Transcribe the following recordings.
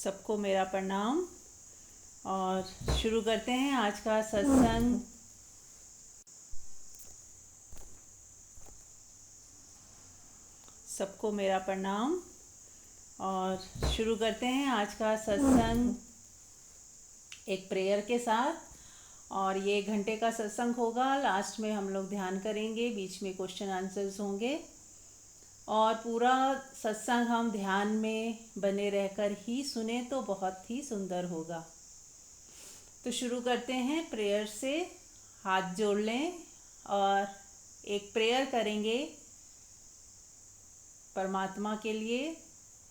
सबको मेरा प्रणाम। और शुरू करते हैं आज का सत्संग। सबको मेरा प्रणाम। और शुरू करते हैं आज का सत्संग एक प्रेयर के साथ। और ये 1 घंटे का सत्संग होगा। लास्ट में हम लोग ध्यान करेंगे, बीच में क्वेश्चन आंसर्स होंगे और पूरा सत्संग हम ध्यान में बने रहकर ही सुने तो बहुत ही सुंदर होगा। तो शुरू करते हैं प्रेयर से। हाथ जोड़ लें और एक प्रेयर करेंगे परमात्मा के लिए।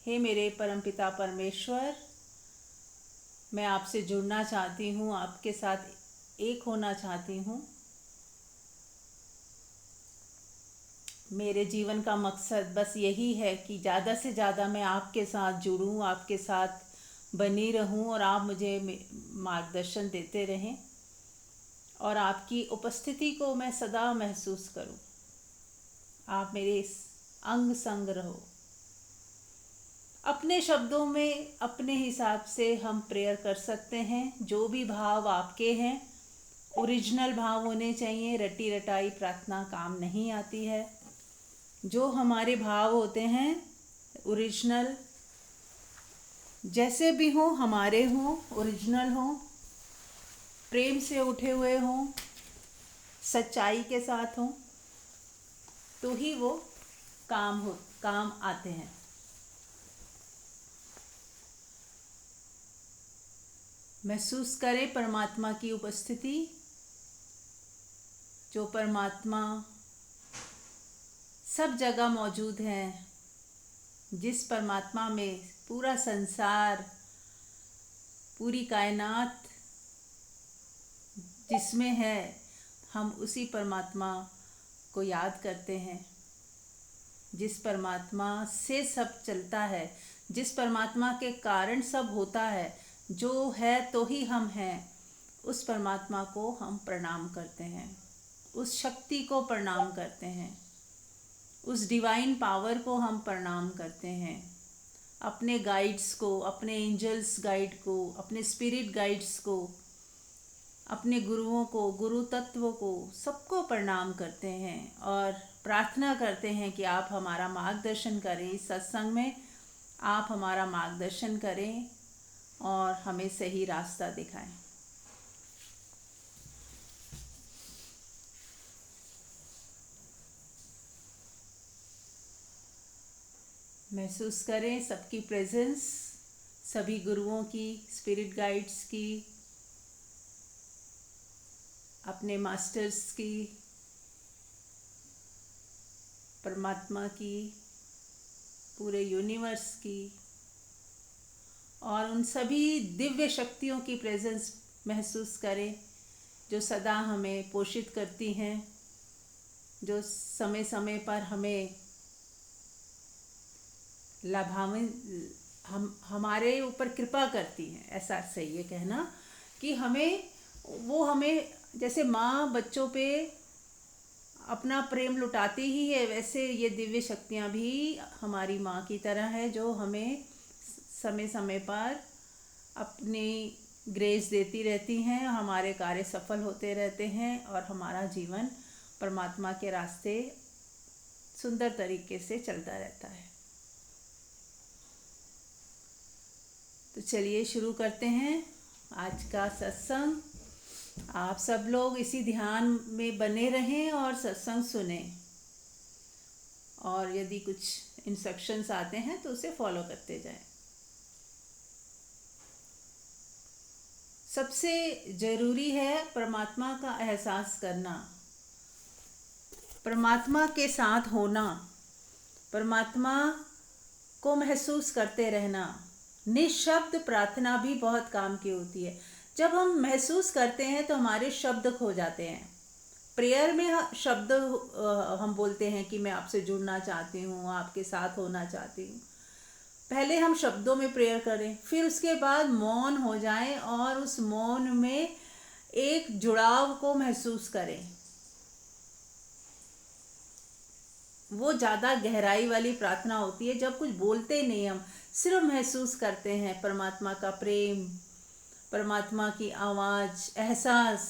हे मेरे परमपिता परमेश्वर, मैं आपसे जुड़ना चाहती हूँ, आपके साथ एक होना चाहती हूँ। मेरे जीवन का मकसद बस यही है कि ज़्यादा से ज़्यादा मैं आपके साथ जुड़ूँ, आपके साथ बनी रहूँ और आप मुझे मार्गदर्शन देते रहें और आपकी उपस्थिति को मैं सदा महसूस करूँ। आप मेरे अंग संग रहो। अपने शब्दों में अपने हिसाब से हम प्रेयर कर सकते हैं। जो भी भाव आपके हैं ओरिजिनल भाव होने चाहिए। रटी रटाई प्रार्थना काम नहीं आती है। जो हमारे भाव होते हैं ओरिजिनल, जैसे भी हों, हमारे हों, ओरिजिनल हों, प्रेम से उठे हुए हों, सच्चाई के साथ हों, तो ही वो काम आते हैं। महसूस करें परमात्मा की उपस्थिति। जो परमात्मा सब जगह मौजूद हैं, जिस परमात्मा में पूरा संसार, पूरी कायनात जिसमें है, हम उसी परमात्मा को याद करते हैं। जिस परमात्मा से सब चलता है, जिस परमात्मा के कारण सब होता है, जो है तो ही हम हैं, उस परमात्मा को हम प्रणाम करते हैं, उस शक्ति को प्रणाम करते हैं, उस डिवाइन पावर को हम प्रणाम करते हैं। अपने गाइड्स को, अपने एंजल्स गाइड को, अपने स्पिरिट गाइड्स को, अपने गुरुओं को, गुरु तत्व को, सबको प्रणाम करते हैं और प्रार्थना करते हैं कि आप हमारा मार्गदर्शन करें। इस सत्संग में आप हमारा मार्गदर्शन करें और हमें सही रास्ता दिखाएं। महसूस करें सबकी प्रेजेंस, सभी गुरुओं की, स्पिरिट गाइड्स की, अपने मास्टर्स की, परमात्मा की, पूरे यूनिवर्स की और उन सभी दिव्य शक्तियों की प्रेजेंस महसूस करें जो सदा हमें पोषित करती हैं, जो समय समय पर हमें हमारे ऊपर कृपा करती हैं। ऐसा सही है कहना कि हमें जैसे माँ बच्चों पे अपना प्रेम लुटाती ही है, वैसे ये दिव्य शक्तियाँ भी हमारी माँ की तरह है, जो हमें समय समय पर अपनी ग्रेस देती रहती हैं। हमारे कार्य सफल होते रहते हैं और हमारा जीवन परमात्मा के रास्ते सुंदर तरीके से चलता रहता है। तो चलिए शुरू करते हैं आज का सत्संग। आप सब लोग इसी ध्यान में बने रहें और सत्संग सुने और यदि कुछ इंस्ट्रक्शंस आते हैं तो उसे फॉलो करते जाएं। सबसे ज़रूरी है परमात्मा का एहसास करना, परमात्मा के साथ होना, परमात्मा को महसूस करते रहना। निःशब्द प्रार्थना भी बहुत काम की होती है। जब हम महसूस करते हैं तो हमारे शब्द खो जाते हैं। प्रेयर में शब्द हम बोलते हैं कि मैं आपसे जुड़ना चाहती हूँ, आपके साथ होना चाहती हूँ। पहले हम शब्दों में प्रेयर करें, फिर उसके बाद मौन हो जाएं और उस मौन में एक जुड़ाव को महसूस करें। वो ज़्यादा गहराई वाली प्रार्थना होती है, जब कुछ बोलते नहीं, हम सिर्फ महसूस करते हैं परमात्मा का प्रेम, परमात्मा की आवाज़, एहसास,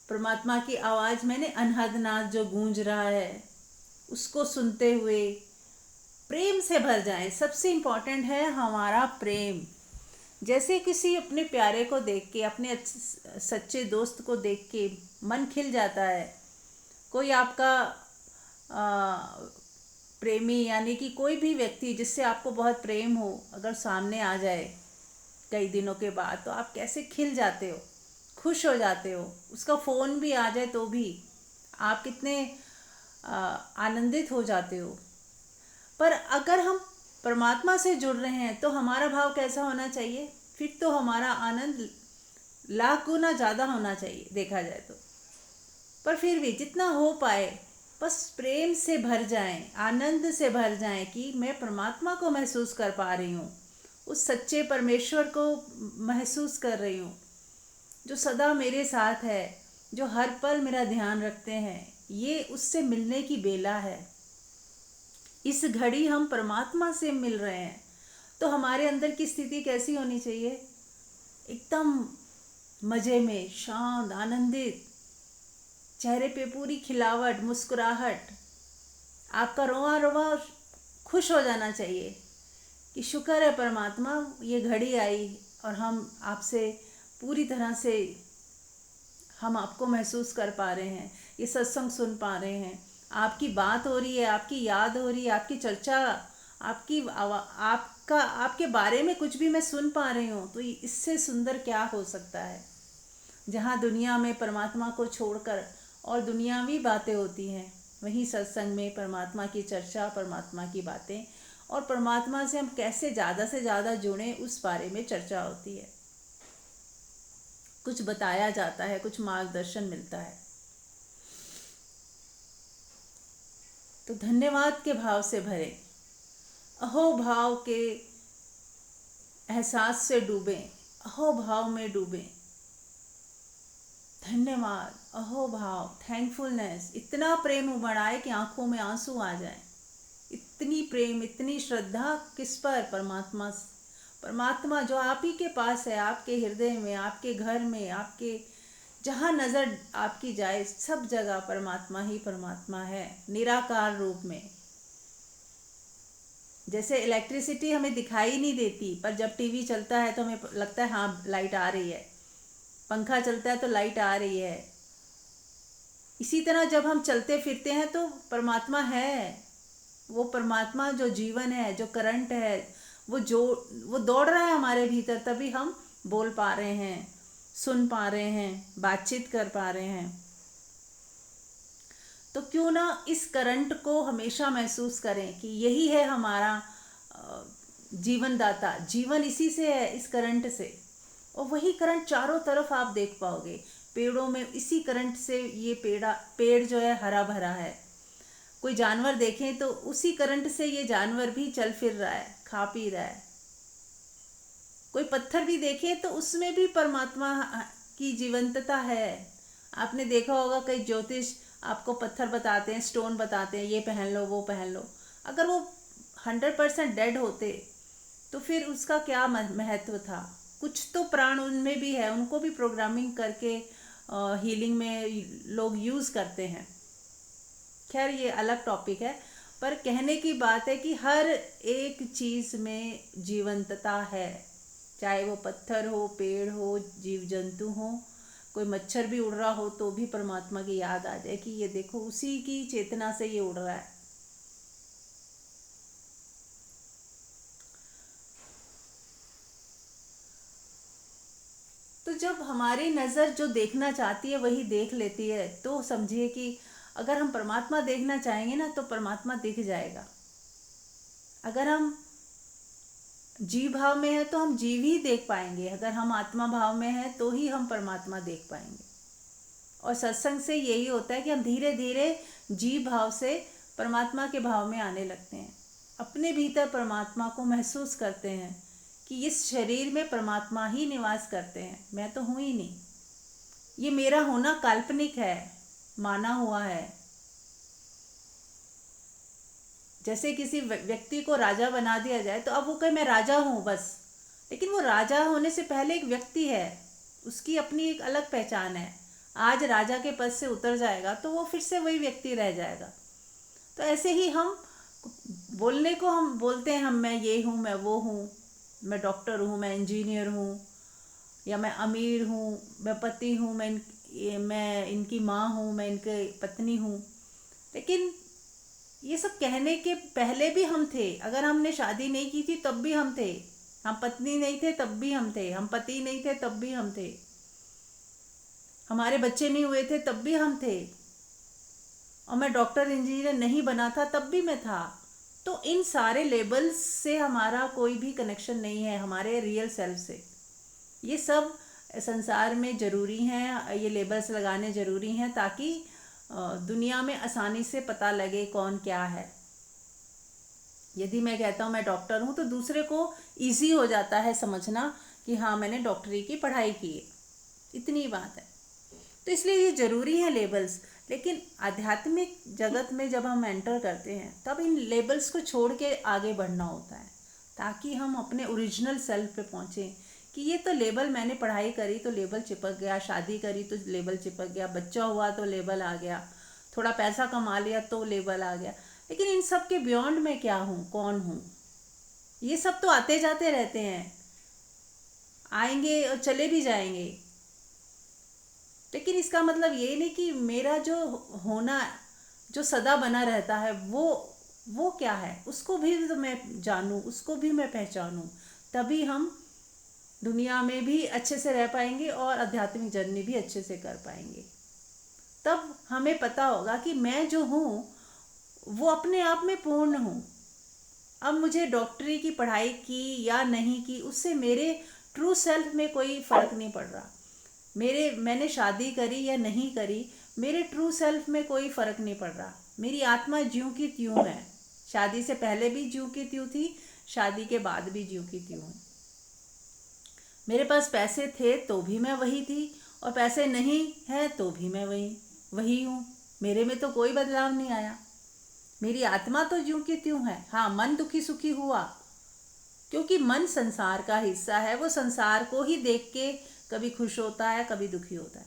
परमात्मा की आवाज़ मैंने अनहद नाद जो गूंज रहा है उसको सुनते हुए प्रेम से भर जाएं। सबसे इम्पोर्टेंट है हमारा प्रेम। जैसे किसी अपने प्यारे को देख के, अपने सच्चे दोस्त को देख के मन खिल जाता है। कोई आपका प्रेमी यानी कि कोई भी व्यक्ति जिससे आपको बहुत प्रेम हो, अगर सामने आ जाए कई दिनों के बाद, तो आप कैसे खिल जाते हो, खुश हो जाते हो। उसका फ़ोन भी आ जाए तो भी आप कितने आनंदित हो जाते हो। पर अगर हम परमात्मा से जुड़ रहे हैं तो हमारा भाव कैसा होना चाहिए? फिर तो हमारा आनंद लाख गुना ज़्यादा होना चाहिए देखा जाए तो। पर फिर भी जितना हो पाए बस प्रेम से भर जाएं, आनंद से भर जाएं कि मैं परमात्मा को महसूस कर पा रही हूँ, उस सच्चे परमेश्वर को महसूस कर रही हूँ जो सदा मेरे साथ है, जो हर पल मेरा ध्यान रखते हैं। ये उससे मिलने की बेला है। इस घड़ी हम परमात्मा से मिल रहे हैं तो हमारे अंदर की स्थिति कैसी होनी चाहिए? एकदम मज़े में, शांत, आनंदित, चेहरे पे पूरी खिलावट, मुस्कुराहट, आपका रोआ रोआ खुश हो जाना चाहिए कि शुक्र है परमात्मा, ये घड़ी आई और हम आपसे पूरी तरह से हम आपको महसूस कर पा रहे हैं, ये सत्संग सुन पा रहे हैं, आपकी बात हो रही है, आपकी याद हो रही है, आपकी चर्चा, आपके बारे में कुछ भी मैं सुन पा रही हूँ। तो इससे सुंदर क्या हो सकता है? जहाँ दुनिया में परमात्मा को छोड़कर और दुनियावी बातें होती हैं, वहीं सत्संग में परमात्मा की चर्चा, परमात्मा की बातें और परमात्मा से हम कैसे ज़्यादा से ज़्यादा जुड़ें उस बारे में चर्चा होती है। कुछ बताया जाता है, कुछ मार्गदर्शन मिलता है। तो धन्यवाद के भाव से भरे, अहो भाव के एहसास से डूबें, अहो भाव में डूबें। धन्यवाद, अहो भाव, थैंकफुलनेस, इतना प्रेम उमड़ आए कि आंखों में आंसू आ जाए। इतनी प्रेम, इतनी श्रद्धा किस पर? परमात्मा। परमात्मा जो आप ही के पास है, आपके हृदय में, आपके घर में, आपके जहाँ नज़र आपकी जाए सब जगह परमात्मा ही परमात्मा है, निराकार रूप में। जैसे इलेक्ट्रिसिटी हमें दिखाई नहीं देती, पर जब टीवी चलता है तो हमें लगता है हाँ लाइट आ रही है, पंखा चलता है तो लाइट आ रही है। इसी तरह जब हम चलते फिरते हैं तो परमात्मा है। वो परमात्मा जो जीवन है, जो करंट है, वो दौड़ रहा है हमारे भीतर, तभी हम बोल पा रहे हैं, सुन पा रहे हैं, बातचीत कर पा रहे हैं। तो क्यों ना इस करंट को हमेशा महसूस करें कि यही है हमारा जीवन दाता। जीवन इसी से है, इस करंट से। और वही करंट चारों तरफ आप देख पाओगे। पेड़ों में इसी करंट से ये पेड़ जो है हरा भरा है। कोई जानवर देखें तो उसी करंट से ये जानवर भी चल फिर रहा है, खा पी रहा है। कोई पत्थर भी देखें तो उसमें भी परमात्मा की जीवंतता है। आपने देखा होगा कई ज्योतिष आपको पत्थर बताते हैं, स्टोन बताते हैं, ये पहन लो, वो पहन लो। अगर वो 100% डेड होते तो फिर उसका क्या महत्व था? कुछ तो प्राण उनमें भी है, उनको भी प्रोग्रामिंग करके हीलिंग में लोग यूज़ करते हैं। खैर ये अलग टॉपिक है, पर कहने की बात है कि हर एक चीज़ में जीवंतता है। चाहे वो पत्थर हो, पेड़ हो, जीव जंतु हो, कोई मच्छर भी उड़ रहा हो तो भी परमात्मा की याद आ जाए कि ये देखो उसी की चेतना से ये उड़ रहा है। तो जब हमारी नज़र जो देखना चाहती है वही देख लेती है, तो समझिए कि अगर हम परमात्मा देखना चाहेंगे ना तो परमात्मा दिख जाएगा। अगर हम जीव भाव में है तो हम जीव ही देख पाएंगे, अगर हम आत्मा भाव में है तो ही हम परमात्मा देख पाएंगे। और सत्संग से यही होता है कि हम धीरे धीरे जीव भाव से परमात्मा के भाव में आने लगते हैं, अपने भीतर परमात्मा को महसूस करते हैं कि इस शरीर में परमात्मा ही निवास करते हैं, मैं तो हूँ ही नहीं, ये मेरा होना काल्पनिक है, माना हुआ है। जैसे किसी व्यक्ति को राजा बना दिया जाए तो अब वो कहे मैं राजा हूँ बस, लेकिन वो राजा होने से पहले एक व्यक्ति है, उसकी अपनी एक अलग पहचान है। आज राजा के पद से उतर जाएगा तो वो फिर से वही व्यक्ति रह जाएगा। तो ऐसे ही हम बोलने को हम बोलते हैं, हम मैं ये हूँ, मैं वो हूँ, मैं डॉक्टर हूँ, मैं इंजीनियर हूँ, या मैं अमीर हूँ, मैं पति हूँ, मैं इनकी माँ हूँ, मैं इनकी पत्नी हूँ। लेकिन ये सब कहने के पहले भी हम थे। अगर हमने शादी नहीं की थी तब भी हम थे, हम पत्नी नहीं थे तब भी हम थे, हम पति नहीं थे तब भी हम थे, हमारे बच्चे नहीं हुए थे तब भी हम थे, और मैं डॉक्टर इंजीनियर नहीं बना था तब भी मैं था। तो इन सारे लेबल्स से हमारा कोई भी कनेक्शन नहीं है हमारे रियल सेल्फ से। ये सब संसार में ज़रूरी हैं, ये लेबल्स लगाने ज़रूरी हैं ताकि दुनिया में आसानी से पता लगे कौन क्या है। यदि मैं कहता हूँ मैं डॉक्टर हूँ तो दूसरे को इजी हो जाता है समझना कि हाँ मैंने डॉक्टरी की पढ़ाई की है, इतनी बात है। तो इसलिए ये ज़रूरी है लेबल्स। लेकिन आध्यात्मिक जगत में जब हम एंटर करते हैं तब इन लेबल्स को छोड़ के आगे बढ़ना होता है ताकि हम अपने ओरिजिनल सेल्फ पे पहुँचें कि ये तो लेबल, मैंने पढ़ाई करी तो लेबल चिपक गया, शादी करी तो लेबल चिपक गया, बच्चा हुआ तो लेबल आ गया, थोड़ा पैसा कमा लिया तो लेबल आ गया। लेकिन इन सब के बियॉन्ड मैं क्या हूँ, कौन हूँ? ये सब तो आते जाते रहते हैं, आएंगे और चले भी जाएंगे। लेकिन इसका मतलब ये नहीं कि मेरा जो होना जो सदा बना रहता है वो क्या है, उसको भी तो मैं जानूं, उसको भी मैं पहचानूं। तभी हम दुनिया में भी अच्छे से रह पाएंगे और आध्यात्मिक जर्नी भी अच्छे से कर पाएंगे। तब हमें पता होगा कि मैं जो हूँ वो अपने आप में पूर्ण हूँ। अब मुझे डॉक्टरी की पढ़ाई की या नहीं की उससे मेरे ट्रू सेल्फ में कोई फ़र्क नहीं पड़ रहा। मैंने शादी करी या नहीं करी, मेरे ट्रू सेल्फ में कोई फ़र्क नहीं पड़ रहा। मेरी आत्मा ज्यों की त्यों है, शादी से पहले भी ज्यों की त्यों थी, शादी के बाद भी ज्यों की त्यों हूँ। मेरे पास पैसे थे तो भी मैं वही थी, और पैसे नहीं है तो भी मैं वही हूँ। मेरे में तो कोई बदलाव नहीं आया। मेरी आत्मा तो ज्यों की त्यों है। हाँ, मन दुखी सुखी हुआ क्योंकि मन संसार का हिस्सा है, वो संसार को ही देख के कभी खुश होता है कभी दुखी होता है।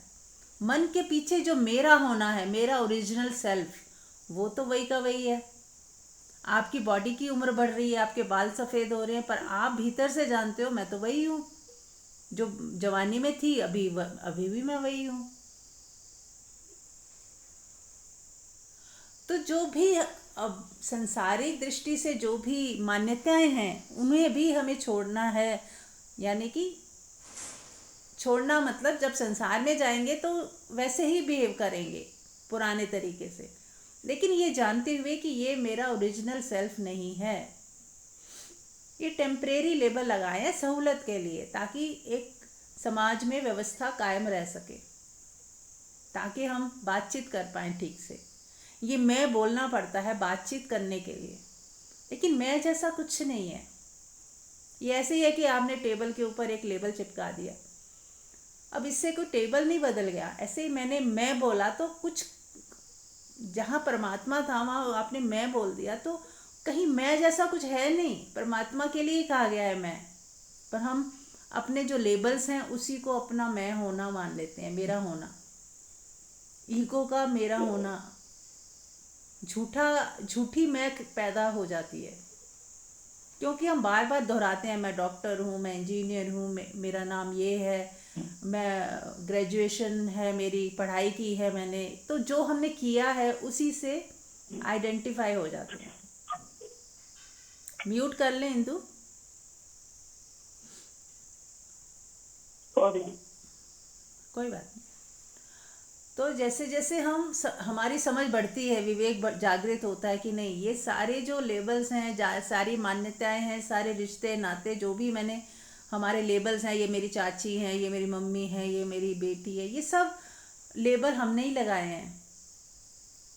मन के पीछे जो मेरा होना है, मेरा ओरिजिनल सेल्फ, वो तो वही का वही है। आपकी बॉडी की उम्र बढ़ रही है, आपके बाल सफ़ेद हो रहे हैं, पर आप भीतर से जानते हो मैं तो वही हूँ जो जवानी में थी, अभी भी मैं वही हूँ। तो जो भी अब संसारिक दृष्टि से जो भी मान्यताएं हैं उन्हें भी हमें छोड़ना है। यानी कि छोड़ना मतलब जब संसार में जाएंगे तो वैसे ही बिहेव करेंगे पुराने तरीके से, लेकिन ये जानते हुए कि ये मेरा ओरिजिनल सेल्फ नहीं है। ये टेम्परेरी लेबल लगाए हैं सहूलत के लिए, ताकि एक समाज में व्यवस्था कायम रह सके, ताकि हम बातचीत कर पाएँ ठीक से। ये मैं बोलना पड़ता है बातचीत करने के लिए, लेकिन मैं जैसा कुछ नहीं है। ये ऐसे ही है कि आपने टेबल के ऊपर एक लेबल चिपका दिया, अब इससे कोई टेबल नहीं बदल गया। ऐसे ही मैं बोला तो कुछ जहाँ परमात्मा था वहाँ आपने मैं बोल दिया, तो कहीं मैं जैसा कुछ है नहीं, परमात्मा के लिए ही कहा गया है मैं। पर हम अपने जो लेबल्स हैं उसी को अपना मैं होना मान लेते हैं, मेरा होना, ईगो का मेरा होना, झूठी मैं पैदा हो जाती है क्योंकि हम बार बार दोहराते हैं मैं डॉक्टर हूँ, मैं इंजीनियर हूँ, मेरा नाम ये है, मैं ग्रेजुएशन है मेरी, पढ़ाई की है मैंने। तो जो हमने किया है उसी से आइडेंटिफाई हो जाते हैं। म्यूट कर लें इंदु। सॉरी। कोई बात नहीं। तो जैसे जैसे हमारी समझ बढ़ती है, विवेक जागृत होता है कि नहीं, ये सारे जो लेबल्स हैं, सारी मान्यताएं हैं, सारे रिश्ते नाते जो भी मैंने हमारे लेबल्स हैं, ये मेरी चाची हैं, ये मेरी मम्मी है, ये मेरी बेटी है, ये सब लेबल हमने ही लगाए हैं।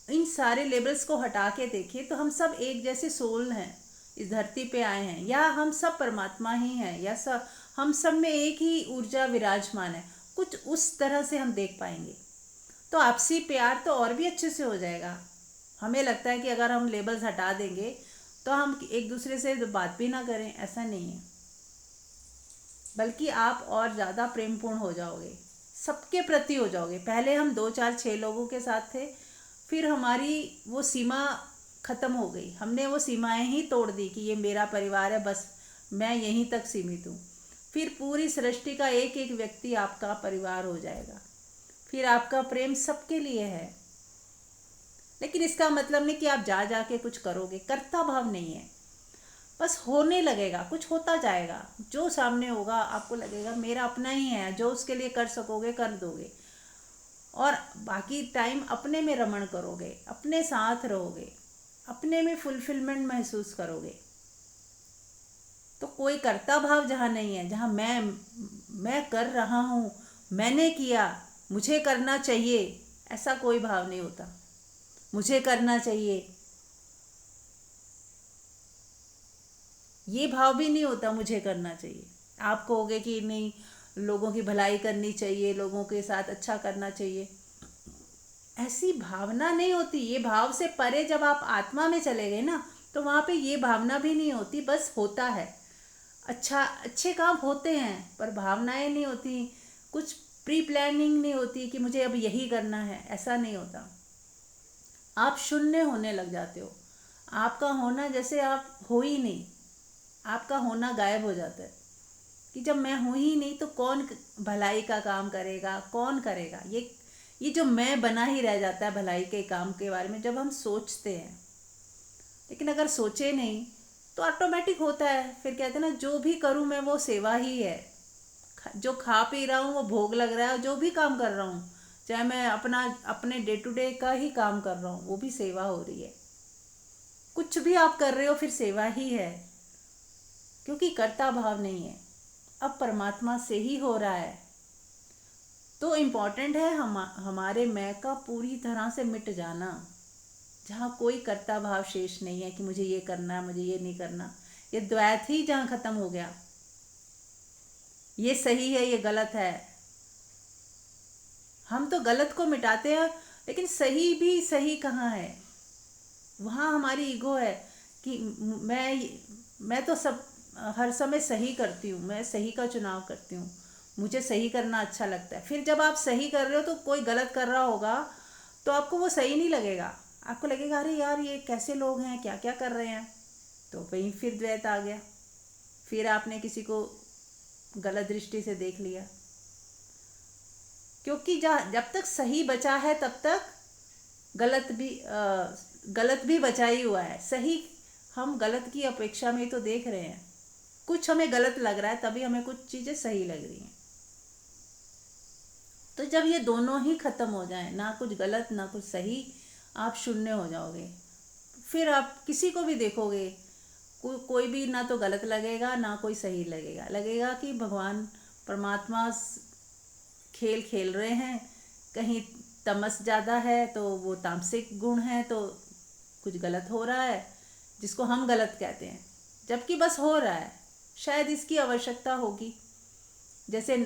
इन सारे लेबल्स को हटा के देखिए तो हम सब एक जैसे सोल हैं, इस धरती पे आए हैं, या हम सब परमात्मा ही हैं, या सब हम सब में एक ही ऊर्जा विराजमान है। कुछ उस तरह से हम देख पाएंगे तो आपसी प्यार तो और भी अच्छे से हो जाएगा। हमें लगता है कि अगर हम लेबल्स हटा देंगे तो हम एक दूसरे से बात भी ना करें, ऐसा नहीं है। बल्कि आप और ज़्यादा प्रेमपूर्ण हो जाओगे, सबके प्रति हो जाओगे। पहले हम 2 4 6 लोगों के साथ थे, फिर हमारी वो सीमा ख़त्म हो गई, हमने वो सीमाएं ही तोड़ दी कि ये मेरा परिवार है, बस मैं यहीं तक सीमित हूँ। फिर पूरी सृष्टि का एक एक व्यक्ति आपका परिवार हो जाएगा, फिर आपका प्रेम सबके लिए है। लेकिन इसका मतलब नहीं कि आप जा जा के कुछ करोगे, कर्ता भाव नहीं है। बस होने लगेगा, कुछ होता जाएगा, जो सामने होगा आपको लगेगा मेरा अपना ही है, जो उसके लिए कर सकोगे कर दोगे। और बाकी टाइम अपने में रमण करोगे, अपने साथ रहोगे, अपने में फुलफिलमेंट महसूस करोगे। तो कोई कर्ता भाव जहाँ नहीं है, जहाँ मैं कर रहा हूँ, मैंने किया, मुझे करना चाहिए, ऐसा कोई भाव नहीं होता। मुझे करना चाहिए ये भाव भी नहीं होता, मुझे करना चाहिए। आप कहोगे कि नहीं, लोगों की भलाई करनी चाहिए, लोगों के साथ अच्छा करना चाहिए, ऐसी भावना नहीं होती। ये भाव से परे जब आप आत्मा में चले गए ना, तो वहाँ पे ये भावना भी नहीं होती, बस होता है। अच्छा, अच्छे काम होते हैं पर भावनाएं नहीं होती, कुछ प्री प्लानिंग नहीं होती कि मुझे अब यही करना है, ऐसा नहीं होता। आप शून्य होने लग जाते हो, आपका होना जैसे आप हो ही नहीं, आपका होना गायब हो जाता है कि जब मैं हूँ ही नहीं तो कौन भलाई का काम करेगा, कौन करेगा। ये जो मैं बना ही रह जाता है भलाई के काम के बारे में जब हम सोचते हैं। लेकिन अगर सोचे नहीं तो ऑटोमेटिक होता है, फिर कहते हैं ना, जो भी करूँ मैं वो सेवा ही है। जो खा पी रहा हूँ वो भोग लग रहा है, जो भी काम कर रहा हूँ, चाहे मैं अपने डे टू डे का ही काम कर रहा हूँ, वो भी सेवा हो रही है। कुछ भी आप कर रहे हो फिर सेवा ही है, क्योंकि कर्ता भाव नहीं है, अब परमात्मा से ही हो रहा है। तो इम्पॉर्टेंट है हमारे मैं का पूरी तरह से मिट जाना, जहाँ कोई कर्ता भाव शेष नहीं है कि मुझे ये करना है, मुझे ये नहीं करना। ये द्वैत ही जहाँ खत्म हो गया, ये सही है, ये गलत है। हम तो गलत को मिटाते हैं, लेकिन सही भी सही कहाँ है? वहाँ हमारी ईगो है कि मैं तो सब हर समय सही करती हूँ, मैं सही का चुनाव करती हूँ, मुझे सही करना अच्छा लगता है। फिर जब आप सही कर रहे हो तो कोई गलत कर रहा होगा तो आपको वो सही नहीं लगेगा, आपको लगेगा अरे यार ये कैसे लोग हैं, क्या क्या कर रहे हैं। तो वहीं फिर द्वैत आ गया, फिर आपने किसी को गलत दृष्टि से देख लिया। क्योंकि जब तक सही बचा है तब तक गलत भी बचा ही हुआ है। सही हम गलत की अपेक्षा में तो देख रहे हैं, कुछ हमें गलत लग रहा है तभी हमें कुछ चीज़ें सही लग रही हैं। तो जब ये दोनों ही खत्म हो जाए, ना कुछ गलत ना कुछ सही, आप शून्य हो जाओगे। फिर आप किसी को भी देखोगे, कोई भी ना तो गलत लगेगा ना कोई सही लगेगा। लगेगा कि भगवान परमात्मा खेल खेल रहे हैं। कहीं तमस ज़्यादा है तो वो तामसिक गुण है, तो कुछ गलत हो रहा है जिसको हम गलत कहते हैं, जबकि बस हो रहा है। शायद इसकी आवश्यकता होगी। जैसे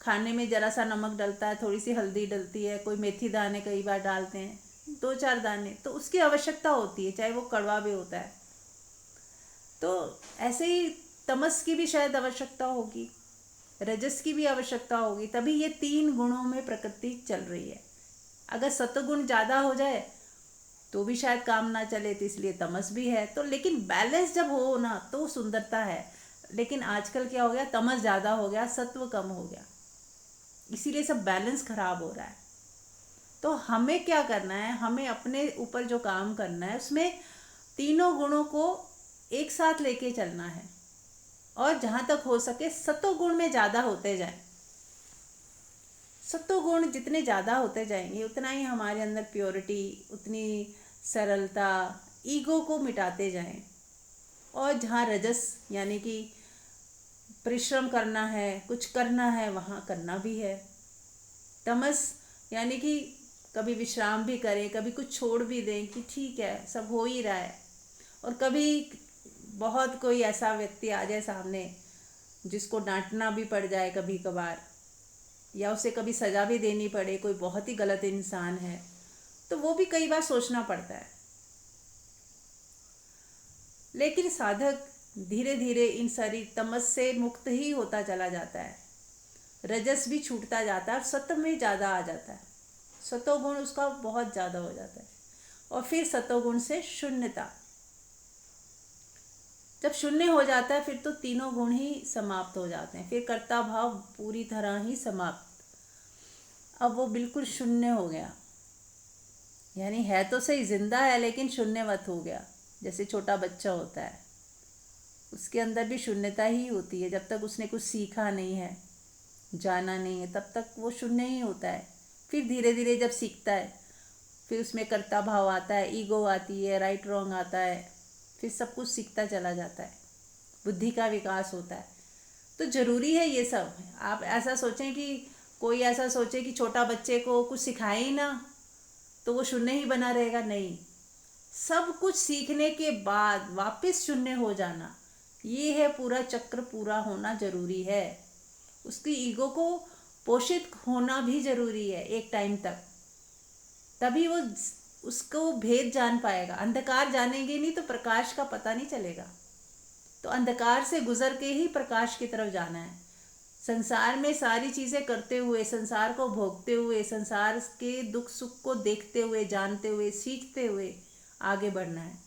खाने में ज़रा सा नमक डलता है, थोड़ी सी हल्दी डलती है, कोई मेथी दाने कई बार डालते हैं, 2 4 दाने, तो उसकी आवश्यकता होती है, चाहे वो कड़वा भी होता है। तो ऐसे ही तमस की भी शायद आवश्यकता होगी, रजस की भी आवश्यकता होगी, तभी ये 3 गुणों में प्रकृति चल रही है। अगर सत्वगुण ज़्यादा हो जाए तो भी शायद काम ना चले, तो इसलिए तमस भी है। तो लेकिन बैलेंस जब हो ना तो सुंदरता है। लेकिन आजकल क्या हो गया, तमस ज़्यादा हो गया, सत्व कम हो गया, इसीलिए सब बैलेंस खराब हो रहा है। तो हमें क्या करना है, हमें अपने ऊपर जो काम करना है उसमें तीनों गुणों को एक साथ लेके चलना है, और जहाँ तक हो सके सत्वगुण में ज़्यादा होते जाएं। सत्वगुण जितने ज़्यादा होते जाएंगे उतना ही हमारे अंदर प्योरिटी, उतनी सरलता, ईगो को मिटाते जाएं। और जहाँ रजस यानी कि परिश्रम करना है, कुछ करना है, वहाँ करना भी है। तमस यानी कि कभी विश्राम भी करें, कभी कुछ छोड़ भी दें कि ठीक है सब हो ही रहा है। और कभी बहुत कोई ऐसा व्यक्ति आ जाए सामने जिसको डांटना भी पड़ जाए कभी कभार, या उसे कभी सज़ा भी देनी पड़े, कोई बहुत ही गलत इंसान है, तो वो भी कई बार सोचना पड़ता है लेकिन साधक धीरे धीरे इन सारी तमस से मुक्त ही होता चला जाता है, रजस भी छूटता जाता है और सत्व में ज़्यादा आ जाता है, सतोगुण उसका बहुत ज़्यादा हो जाता है। और फिर सतोगुण से शून्यता, जब शून्य हो जाता है फिर तो तीनों गुण ही समाप्त हो जाते हैं, फिर कर्ता भाव पूरी तरह ही समाप्त। अब वो बिल्कुल शून्य हो गया, यानी है तो सही जिंदा है लेकिन शून्यवत हो गया। जैसे छोटा बच्चा होता है, उसके अंदर भी शून्यता ही होती है, जब तक उसने कुछ सीखा नहीं है, जाना नहीं है, तब तक वो शून्य ही होता है। फिर धीरे धीरे जब सीखता है, फिर उसमें कर्ता भाव आता है, ईगो आती है, राइट रॉन्ग आता है, फिर सब कुछ सीखता चला जाता है, बुद्धि का विकास होता है। तो ज़रूरी है ये सब। आप ऐसा सोचें कि कोई ऐसा सोचे कि छोटा बच्चे को कुछ सिखाए ही ना तो वो शून्य ही बना रहेगा, नहीं। सब कुछ सीखने के बाद वापस शून्य हो जाना, ये है पूरा चक्र पूरा होना जरूरी है। उसकी ईगो को पोषित होना भी जरूरी है एक टाइम तक, तभी वो उसको भेद जान पाएगा। अंधकार जानेंगे नहीं तो प्रकाश का पता नहीं चलेगा। तो अंधकार से गुजर के ही प्रकाश की तरफ जाना है। संसार में सारी चीज़ें करते हुए, संसार को भोगते हुए, संसार के दुख सुख को देखते हुए, जानते हुए, सीखते हुए आगे बढ़ना है।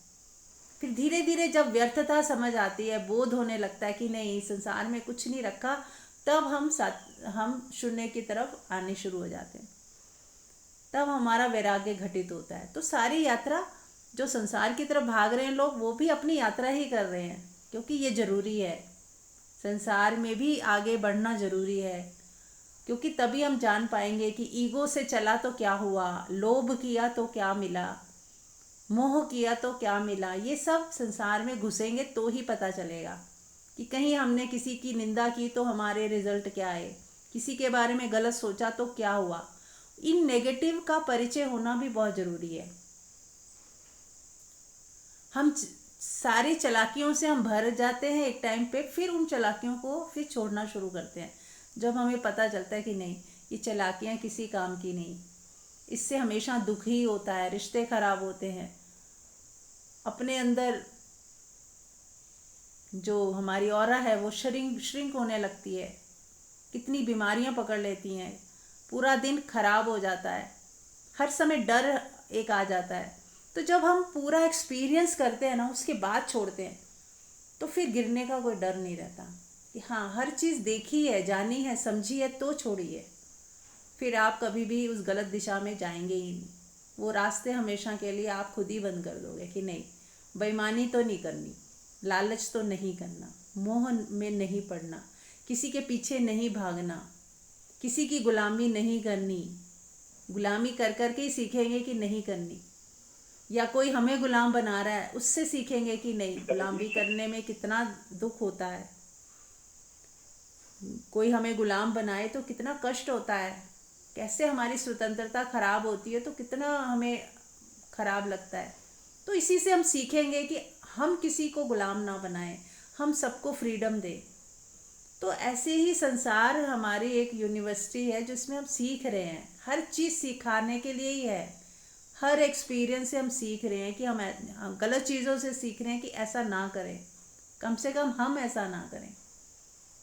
फिर धीरे धीरे जब व्यर्थता समझ आती है, बोध होने लगता है कि नहीं संसार में कुछ नहीं रखा, तब हम शून्य की तरफ आने शुरू हो जाते हैं, तब हमारा वैराग्य घटित होता है। तो सारी यात्रा जो संसार की तरफ भाग रहे हैं लोग, वो भी अपनी यात्रा ही कर रहे हैं, क्योंकि ये जरूरी है। संसार में भी आगे बढ़ना जरूरी है, क्योंकि तभी हम जान पाएंगे कि ईगो से चला तो क्या हुआ, लोभ किया तो क्या मिला, मोह किया तो क्या मिला। ये सब संसार में घुसेंगे तो ही पता चलेगा कि कहीं हमने किसी की निंदा की तो हमारे रिजल्ट क्या आए, किसी के बारे में गलत सोचा तो क्या हुआ। इन नेगेटिव का परिचय होना भी बहुत ज़रूरी है। हम सारी चालाकियों से हम भर जाते हैं एक टाइम पे, फिर उन चालाकियों को फिर छोड़ना शुरू करते हैं जब हमें पता चलता है कि नहीं ये चालाकियाँ किसी काम की नहीं, इससे हमेशा दुख ही होता है, रिश्ते खराब होते हैं, अपने अंदर जो हमारी ऑरा है वो श्रिंक होने लगती है, कितनी बीमारियां पकड़ लेती हैं, पूरा दिन खराब हो जाता है, हर समय डर एक आ जाता है। तो जब हम पूरा एक्सपीरियंस करते हैं ना, उसके बाद छोड़ते हैं, तो फिर गिरने का कोई डर नहीं रहता कि हाँ हर चीज़ देखी है, जानी है, समझी है तो छोड़िए। फिर आप कभी भी उस गलत दिशा में जाएंगे ही नहीं। वो रास्ते हमेशा के लिए आप खुद ही बंद कर दोगे कि नहीं, बेईमानी तो नहीं करनी, लालच तो नहीं करना, मोह में नहीं पड़ना, किसी के पीछे नहीं भागना, किसी की गुलामी नहीं करनी। गुलामी कर कर के ही सीखेंगे कि नहीं करनी, या कोई हमें गुलाम बना रहा है उससे सीखेंगे कि नहीं गुलामी करने में कितना दुख होता है, कोई हमें गुलाम बनाए तो कितना कष्ट होता है, कैसे हमारी स्वतंत्रता खराब होती है तो कितना हमें खराब लगता है। तो इसी से हम सीखेंगे कि हम किसी को गुलाम ना बनाएं, हम सबको फ्रीडम दें। तो ऐसे ही संसार हमारी एक यूनिवर्सिटी है जिसमें हम सीख रहे हैं, हर चीज़ सिखाने के लिए ही है। हर एक्सपीरियंस से हम सीख रहे हैं कि हम गलत चीज़ों से सीख रहे हैं कि ऐसा ना करें, कम से कम हम ऐसा ना करें,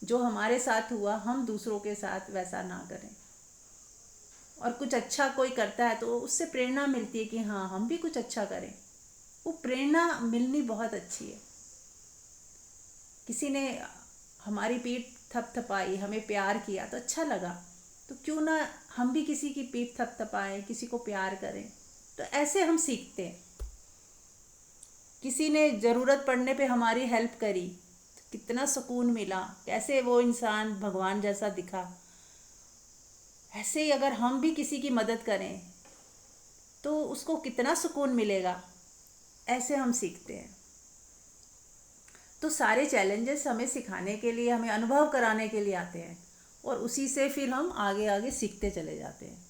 जो हमारे साथ हुआ हम दूसरों के साथ वैसा ना करें। और कुछ अच्छा कोई करता है तो उससे प्रेरणा मिलती है कि हाँ हम भी कुछ अच्छा करें। वो प्रेरणा मिलनी बहुत अच्छी है। किसी ने हमारी पीठ थपथपाई, हमें प्यार किया तो अच्छा लगा, तो क्यों ना हम भी किसी की पीठ थपथपाएं, किसी को प्यार करें। तो ऐसे हम सीखते हैं। किसी ने ज़रूरत पड़ने पे हमारी हेल्प करी तो कितना सुकून मिला, कैसे वो इंसान भगवान जैसा दिखा। ऐसे ही अगर हम भी किसी की मदद करें तो उसको कितना सुकून मिलेगा, ऐसे हम सीखते हैं। तो सारे चैलेंजेस हमें सिखाने के लिए, हमें अनुभव कराने के लिए आते हैं, और उसी से फिर हम आगे आगे सीखते चले जाते हैं।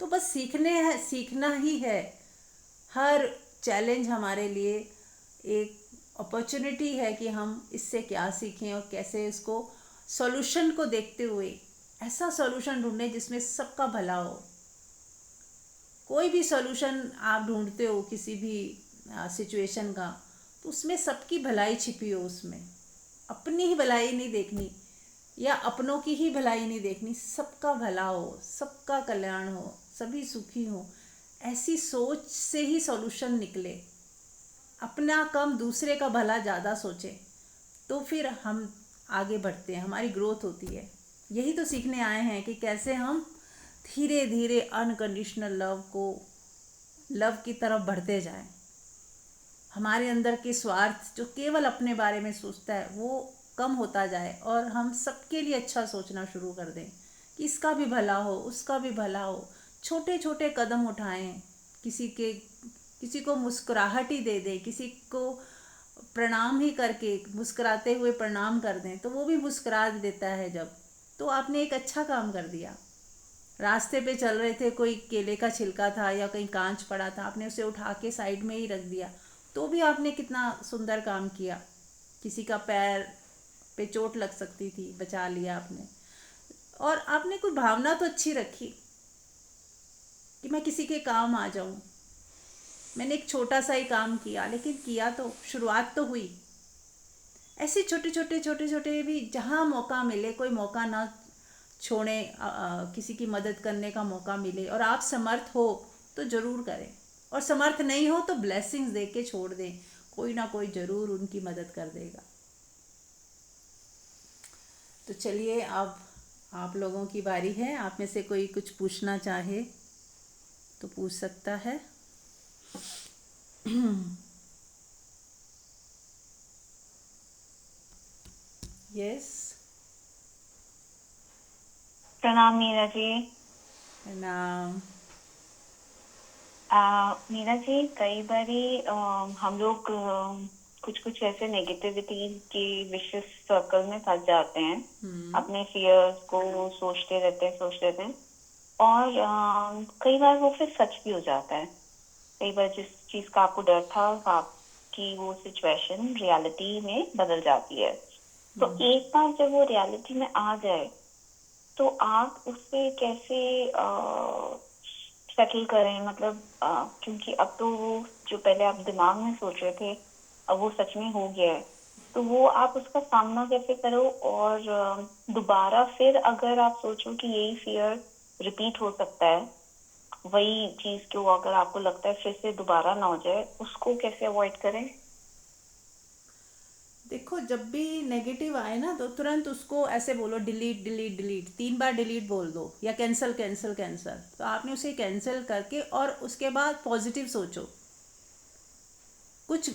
तो बस सीखना ही है। हर चैलेंज हमारे लिए एक अपॉर्चुनिटी है कि हम इससे क्या सीखें और कैसे इसको सॉल्यूशन को देखते हुए ऐसा सॉल्यूशन ढूंढें जिसमें सबका भला हो। कोई भी सॉल्यूशन आप ढूंढते हो किसी भी सिचुएशन का, तो उसमें सबकी भलाई छिपी हो, उसमें अपनी ही भलाई नहीं देखनी या अपनों की ही भलाई नहीं देखनी, सबका भला हो, सबका कल्याण हो, सभी सुखी हो, ऐसी सोच से ही सॉल्यूशन निकले। अपना कम दूसरे का भला ज़्यादा सोचें तो फिर हम आगे बढ़ते हैं, हमारी ग्रोथ होती है। यही तो सीखने आए हैं कि कैसे हम धीरे धीरे अनकंडीशनल लव की तरफ बढ़ते जाएं। हमारे अंदर के स्वार्थ जो केवल अपने बारे में सोचता है वो कम होता जाए और हम सबके लिए अच्छा सोचना शुरू कर दें कि इसका भी भला हो, उसका भी भला हो। छोटे छोटे कदम उठाएं, किसी को मुस्कुराहट ही दे दें, किसी को प्रणाम ही करके मुस्कुराते हुए प्रणाम कर दें तो वो भी मुस्कुरा देता है जब, तो आपने एक अच्छा काम कर दिया। रास्ते पे चल रहे थे, कोई केले का छिलका था या कहीं कांच पड़ा था, आपने उसे उठा के साइड में ही रख दिया तो भी आपने कितना सुंदर काम किया। किसी का पैर पे चोट लग सकती थी, बचा लिया आपने। और आपने कोई भावना तो अच्छी रखी कि मैं किसी के काम आ जाऊं। मैंने एक छोटा सा ही काम किया, लेकिन किया तो, शुरुआत तो हुई। ऐसे छोटे छोटे भी जहाँ मौका मिले, कोई मौका ना छोड़ें, किसी की मदद करने का मौका मिले और आप समर्थ हो तो ज़रूर करें, और समर्थ नहीं हो तो ब्लेसिंग्स दे के छोड़ दें, कोई ना कोई ज़रूर उनकी मदद कर देगा। तो चलिए अब आप लोगों की बारी है, आप में से कोई कुछ पूछना चाहे तो पूछ सकता है। यस। प्रणाम मीरा जी। नाम। मीरा जी, कई बारी हम लोग कुछ कुछ ऐसे नेगेटिविटी की विशेष सर्कल में फंस जाते हैं, अपने फियर्स को सोचते रहते हैं और कई बार वो फिर सच भी हो जाता है। कई बार जिस चीज का आपको डर था, आपकी वो सिचुएशन रियलिटी में बदल जाती है। तो एक बार जब वो रियलिटी में आ जाए तो आप उससे कैसे सेटल करें, मतलब क्योंकि अब तो वो जो पहले आप दिमाग में सोच रहे थे अब वो सच में हो गया है, तो वो आप उसका सामना कैसे करो और दोबारा फिर अगर आप सोचो कि यही फियर रिपीट हो सकता है, वही चीज को अगर आपको लगता है फिर से दोबारा ना हो जाए, उसको कैसे अवॉइड करें? देखो, जब भी नेगेटिव आए ना तो तुरंत उसको ऐसे बोलो, डिलीट डिलीट डिलीट, 3 बार डिलीट बोल दो, या कैंसिल कैंसिल कैंसिल। तो आपने उसे कैंसिल करके और उसके बाद पॉजिटिव सोचो। कुछ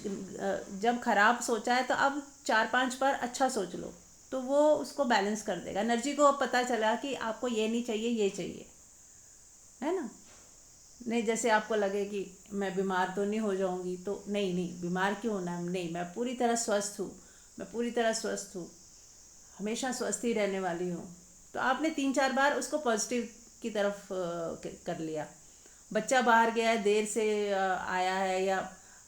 जब खराब सोचा है तो अब 4-5 बार अच्छा सोच लो, तो वो उसको बैलेंस कर देगा। एनर्जी को अब पता चला कि आपको ये नहीं चाहिए, ये चाहिए, है ना। नहीं, जैसे आपको लगे कि मैं बीमार तो नहीं हो जाऊंगी, तो नहीं नहीं, बीमार क्यों होना है, नहीं, मैं पूरी तरह स्वस्थ हूँ, मैं पूरी तरह स्वस्थ हूँ, हमेशा स्वस्थ ही रहने वाली हूँ। तो आपने 3-4 बार उसको पॉजिटिव की तरफ कर लिया। बच्चा बाहर गया है, देर से आया है, या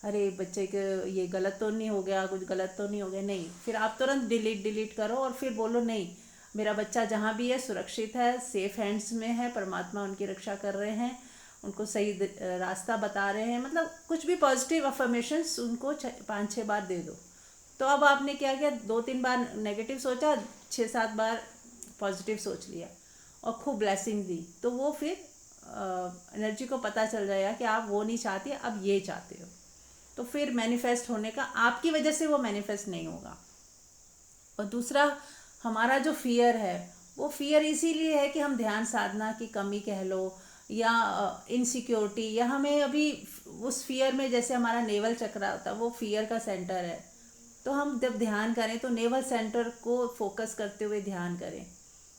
अरे बच्चे के ये गलत तो नहीं हो गया, कुछ गलत तो नहीं हो गया, नहीं, फिर आप तुरंत डिलीट डिलीट करो और फिर बोलो नहीं, मेरा बच्चा जहाँ भी है सुरक्षित है, सेफ हैंड्स में है, परमात्मा उनकी रक्षा कर रहे हैं, उनको सही रास्ता बता रहे हैं। मतलब कुछ भी पॉजिटिव अफर्मेशंस उनको 5-6 बार दे दो। तो अब आपने क्या किया, 2-3 बार नेगेटिव सोचा, 6-7 बार पॉजिटिव सोच लिया और खूब ब्लेसिंग दी, तो वो फिर एनर्जी को पता चल जाएगा कि आप वो नहीं चाहती, अब ये चाहते हो। तो फिर मैनिफेस्ट होने का, आपकी वजह से वो मैनिफेस्ट नहीं होगा। और दूसरा, हमारा जो फियर है, वो फियर इसीलिए है कि हम ध्यान साधना की कमी कह लो, या इनसिक्योरिटी, या हमें अभी उस फियर में, जैसे हमारा नेवल चक्र होता है वो फियर का सेंटर है, तो हम जब ध्यान करें तो नेवल सेंटर को फोकस करते हुए ध्यान करें,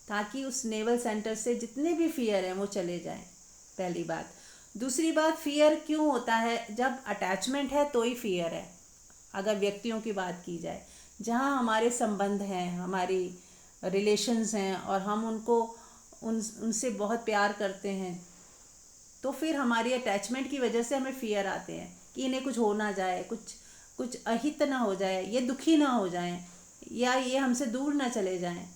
ताकि उस नेवल सेंटर से जितने भी फियर हैं वो चले जाएं। पहली बात। दूसरी बात, फियर क्यों होता है, जब अटैचमेंट है तो ही फियर है। अगर व्यक्तियों की बात की जाए, जहाँ हमारे संबंध हैं, हमारी रिलेशंस हैं और हम उनसे बहुत प्यार करते हैं, तो फिर हमारी अटैचमेंट की वजह से हमें फियर आते हैं कि इन्हें कुछ हो ना जाए, कुछ कुछ अहित ना हो जाए, ये दुखी ना हो जाएं, या ये हमसे दूर ना चले जाएं।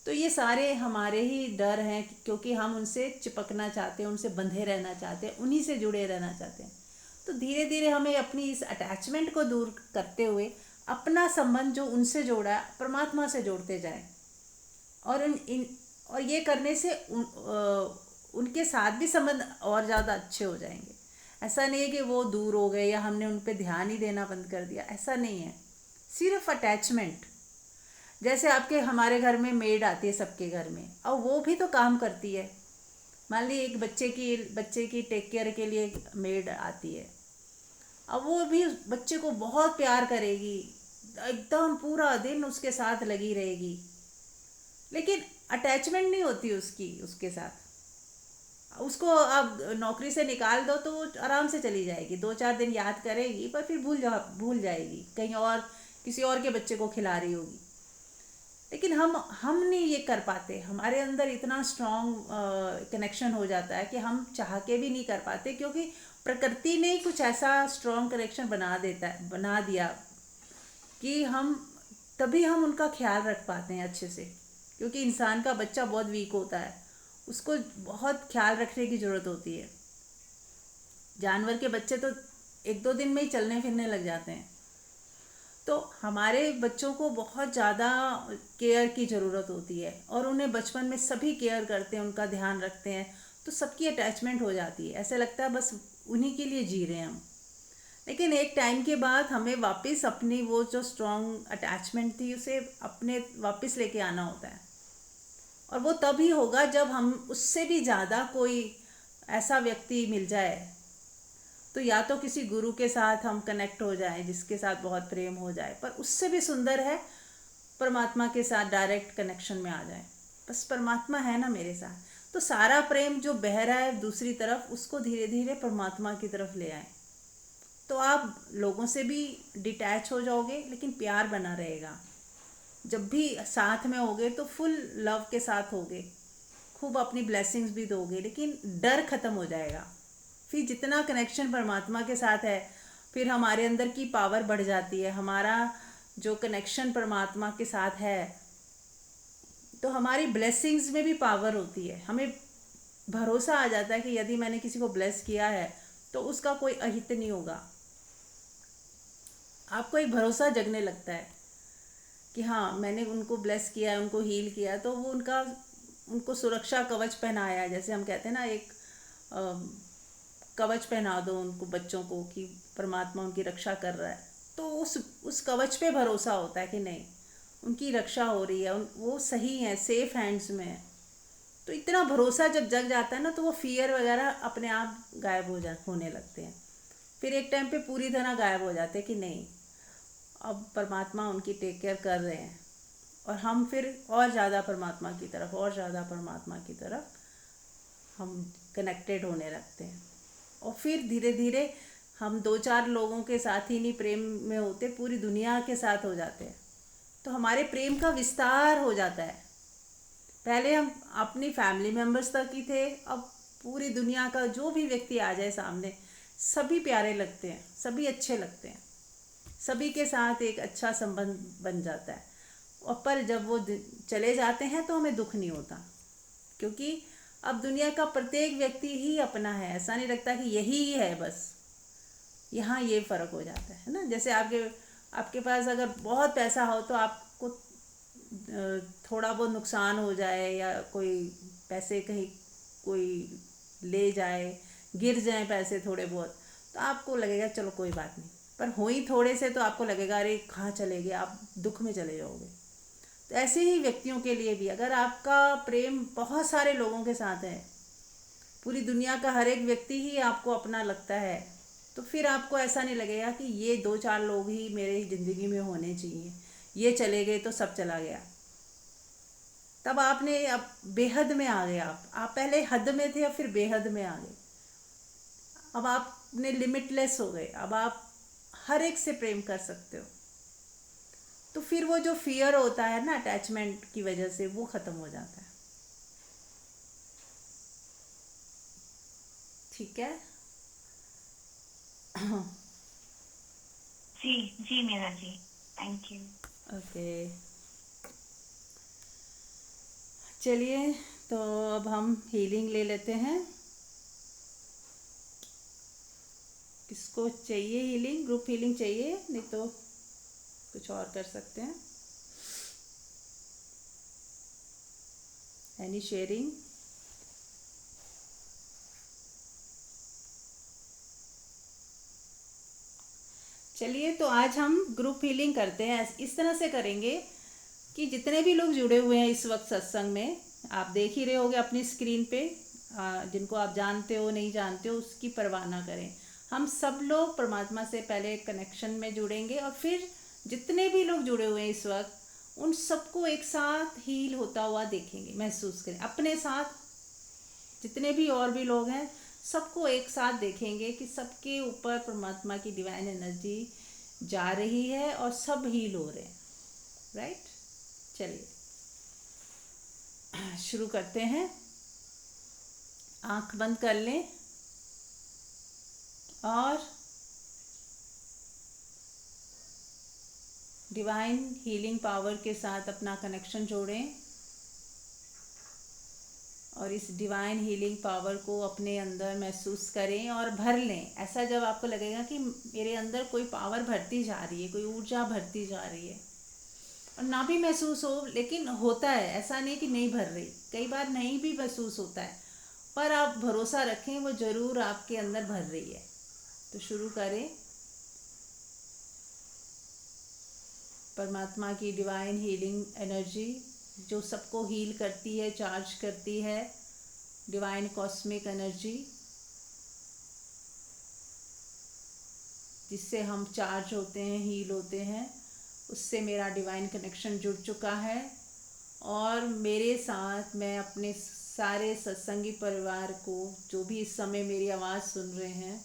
तो ये सारे हमारे ही डर हैं, क्योंकि हम उनसे चिपकना चाहते हैं, उनसे बंधे रहना चाहते हैं, उन्हीं से जुड़े रहना चाहते हैं। तो धीरे धीरे हमें अपनी इस अटैचमेंट को दूर करते हुए अपना संबंध जो उनसे जोड़ा है परमात्मा से जोड़ते जाएं। और और ये करने से उनके साथ भी संबंध और ज़्यादा अच्छे हो जाएंगे। ऐसा नहीं है कि वो दूर हो गए या हमने उन पे ध्यान ही देना बंद कर दिया, ऐसा नहीं है। सिर्फ अटैचमेंट। जैसे आपके हमारे घर में मेड आती है सबके घर में, और वो भी तो काम करती है। मान ली एक बच्चे की टेक केयर के लिए मेड आती है, अब वो भी बच्चे को बहुत प्यार करेगी, एकदम पूरा दिन उसके साथ लगी रहेगी, लेकिन अटैचमेंट नहीं होती उसके साथ। उसको अब नौकरी से निकाल दो तो वो आराम से चली जाएगी, 2-4 दिन याद करेगी पर फिर भूल जाएगी, कहीं और किसी और के बच्चे को खिला रही होगी। लेकिन हम नहीं ये कर पाते, हमारे अंदर इतना स्ट्रॉन्ग कनेक्शन हो जाता है कि हम चाह के भी नहीं कर पाते, क्योंकि प्रकृति ने कुछ ऐसा स्ट्रॉन्ग कनेक्शन बना दिया कि तभी हम उनका ख्याल रख पाते हैं अच्छे से। क्योंकि इंसान का बच्चा बहुत वीक होता है, उसको बहुत ख्याल रखने की ज़रूरत होती है। जानवर के बच्चे तो 1-2 दिन में ही चलने फिरने लग जाते हैं। तो हमारे बच्चों को बहुत ज़्यादा केयर की ज़रूरत होती है, और उन्हें बचपन में सभी केयर करते हैं, उनका ध्यान रखते हैं, तो सबकी अटैचमेंट हो जाती है। ऐसे लगता है बस उन्हीं के लिए जी रहे हैं हम। लेकिन एक टाइम के बाद हमें वापस अपनी वो जो स्ट्रॉन्ग अटैचमेंट थी उसे अपने वापस लेके आना होता है। और वो तभी होगा जब हम उससे भी ज़्यादा कोई ऐसा व्यक्ति मिल जाए, तो या तो किसी गुरु के साथ हम कनेक्ट हो जाएं जिसके साथ बहुत प्रेम हो जाए, पर उससे भी सुंदर है परमात्मा के साथ डायरेक्ट कनेक्शन में आ जाए। बस परमात्मा है ना मेरे साथ, तो सारा प्रेम जो बह रहा है दूसरी तरफ उसको धीरे धीरे परमात्मा की तरफ ले आए। तो आप लोगों से भी डिटैच हो जाओगे, लेकिन प्यार बना रहेगा। जब भी साथ में होगे तो फुल लव के साथ होगे, खूब अपनी ब्लेसिंग्स भी दोगे, लेकिन डर खत्म हो जाएगा। फिर जितना कनेक्शन परमात्मा के साथ है, फिर हमारे अंदर की पावर बढ़ जाती है। हमारा जो कनेक्शन परमात्मा के साथ है, तो हमारी ब्लेसिंग्स में भी पावर होती है। हमें भरोसा आ जाता है कि यदि मैंने किसी को ब्लेस किया है तो उसका कोई अहित नहीं होगा। आपको एक भरोसा जगने लगता है कि हाँ, मैंने उनको ब्लेस किया है, उनको हील किया, तो वो उनको सुरक्षा कवच पहनाया है। जैसे हम कहते हैं ना, एक कवच पहना दो उनको, बच्चों को, कि परमात्मा उनकी रक्षा कर रहा है, तो उस कवच पे भरोसा होता है कि नहीं, उनकी रक्षा हो रही है, वो सही है, सेफ हैंड्स में है। तो इतना भरोसा जब जग जाता है ना, तो वो फियर वगैरह अपने आप गायब होने लगते हैं। फिर एक टाइम पे पूरी तरह गायब हो जाते हैं कि नहीं, अब परमात्मा उनकी टेक केयर कर रहे हैं, और हम फिर और ज़्यादा परमात्मा की तरफ, और ज़्यादा परमात्मा की तरफ हम कनेक्टेड होने लगते हैं। और फिर धीरे धीरे हम 2-4 लोगों के साथ ही नहीं प्रेम में होते, पूरी दुनिया के साथ हो जाते हैं। तो हमारे प्रेम का विस्तार हो जाता है। पहले हम अपनी फैमिली मेम्बर्स तक ही थे, अब पूरी दुनिया का जो भी व्यक्ति आ जाए सामने, सभी प्यारे लगते हैं, सभी अच्छे लगते हैं, सभी के साथ एक अच्छा संबंध बन जाता है। और पर जब वो चले जाते हैं तो हमें दुख नहीं होता, क्योंकि अब दुनिया का प्रत्येक व्यक्ति ही अपना है। ऐसा नहीं लगता कि यही है बस। यहाँ ये फ़र्क हो जाता है ना। जैसे आपके पास अगर बहुत पैसा हो तो आपको थोड़ा बहुत नुकसान हो जाए, या कोई पैसे कहीं कोई ले जाए, गिर जाए पैसे थोड़े बहुत, तो आपको लगेगा चलो कोई बात नहीं। पर हो ही थोड़े से तो आपको लगेगा अरे कहाँ चले गए, आप दुख में चले जाओगे। तो ऐसे ही व्यक्तियों के लिए भी, अगर आपका प्रेम बहुत सारे लोगों के साथ है, पूरी दुनिया का हर एक व्यक्ति ही आपको अपना लगता है, तो फिर आपको ऐसा नहीं लगेगा कि ये 2-4 लोग ही मेरे ज़िंदगी में होने चाहिए, ये चले गए तो सब चला गया। तब आपने अब बेहद में आ गए। आप पहले हद में थे, अब फिर बेहद में आ गए। अब आपने लिमिटलेस हो गए, अब आप हर एक से प्रेम कर सकते हो। तो फिर वो जो फियर होता है ना अटैचमेंट की वजह से, वो ख़त्म हो जाता है। ठीक है। जी जी Meera ji, thank you. Okay, चलिए, तो अब हम हीलिंग ले लेते हैं। इसको चाहिए हीलिंग, ग्रुप हीलिंग चाहिए, नहीं तो कुछ और कर सकते हैं। Any sharing? चलिए, तो आज हम ग्रुप हीलिंग करते हैं। इस तरह से करेंगे कि जितने भी लोग जुड़े हुए हैं इस वक्त सत्संग में, आप देख ही रहे होगे अपनी स्क्रीन पे, जिनको आप जानते हो नहीं जानते हो उसकी परवाह ना करें। हम सब लोग परमात्मा से पहले कनेक्शन में जुड़ेंगे और फिर जितने भी लोग जुड़े हुए हैं इस वक्त उन सबको एक साथ हील होता हुआ देखेंगे, महसूस करें अपने साथ। जितने भी और भी लोग हैं सबको एक साथ देखेंगे कि सबके ऊपर परमात्मा की डिवाइन एनर्जी जा रही है और सब हील हो रहे हैं। राइट, चलिए शुरू करते हैं। आंख बंद कर लें और डिवाइन हीलिंग पावर के साथ अपना कनेक्शन जोड़ें और इस डिवाइन हीलिंग पावर को अपने अंदर महसूस करें और भर लें। ऐसा जब आपको लगेगा कि मेरे अंदर कोई पावर भरती जा रही है, कोई ऊर्जा भरती जा रही है, और ना भी महसूस हो, लेकिन होता है, ऐसा नहीं कि नहीं भर रही, कई बार नहीं भी महसूस होता है, पर आप भरोसा रखें वो ज़रूर आपके अंदर भर रही है। तो शुरू करें। परमात्मा की डिवाइन हीलिंग एनर्जी जो सबको हील करती है, चार्ज करती है, डिवाइन कॉस्मिक एनर्जी जिससे हम चार्ज होते हैं, हील होते हैं, उससे मेरा डिवाइन कनेक्शन जुड़ चुका है। और मेरे साथ मैं अपने सारे सत्संगी परिवार को, जो भी इस समय मेरी आवाज़ सुन रहे हैं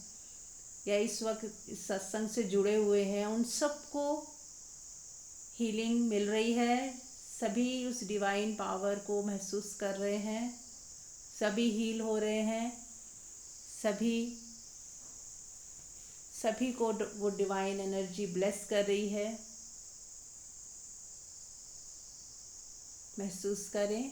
या इस वक्त इस सत्संग से जुड़े हुए हैं, उन सबको हीलिंग मिल रही है। सभी उस डिवाइन पावर को महसूस कर रहे हैं, सभी हील हो रहे हैं, सभी सभी को वो डिवाइन एनर्जी ब्लेस कर रही है। महसूस करें।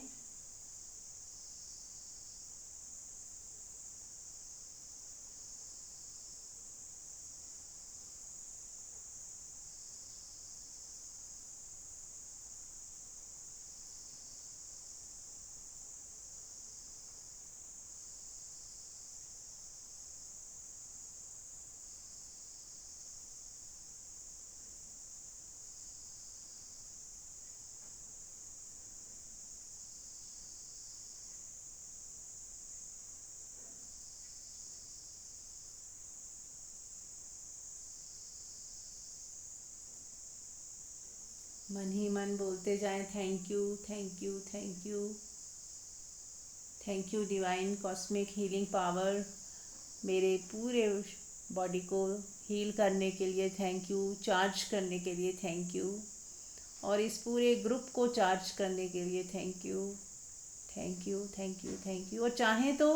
मन ही मन बोलते जाएं, thank you, thank you, thank you, thank you divine cosmic healing power, मेरे पूरे बॉडी को हील करने के लिए थैंक यू, चार्ज करने के लिए थैंक यू, और इस पूरे ग्रुप को चार्ज करने के लिए thank you, thank you, thank you, thank you. और चाहें तो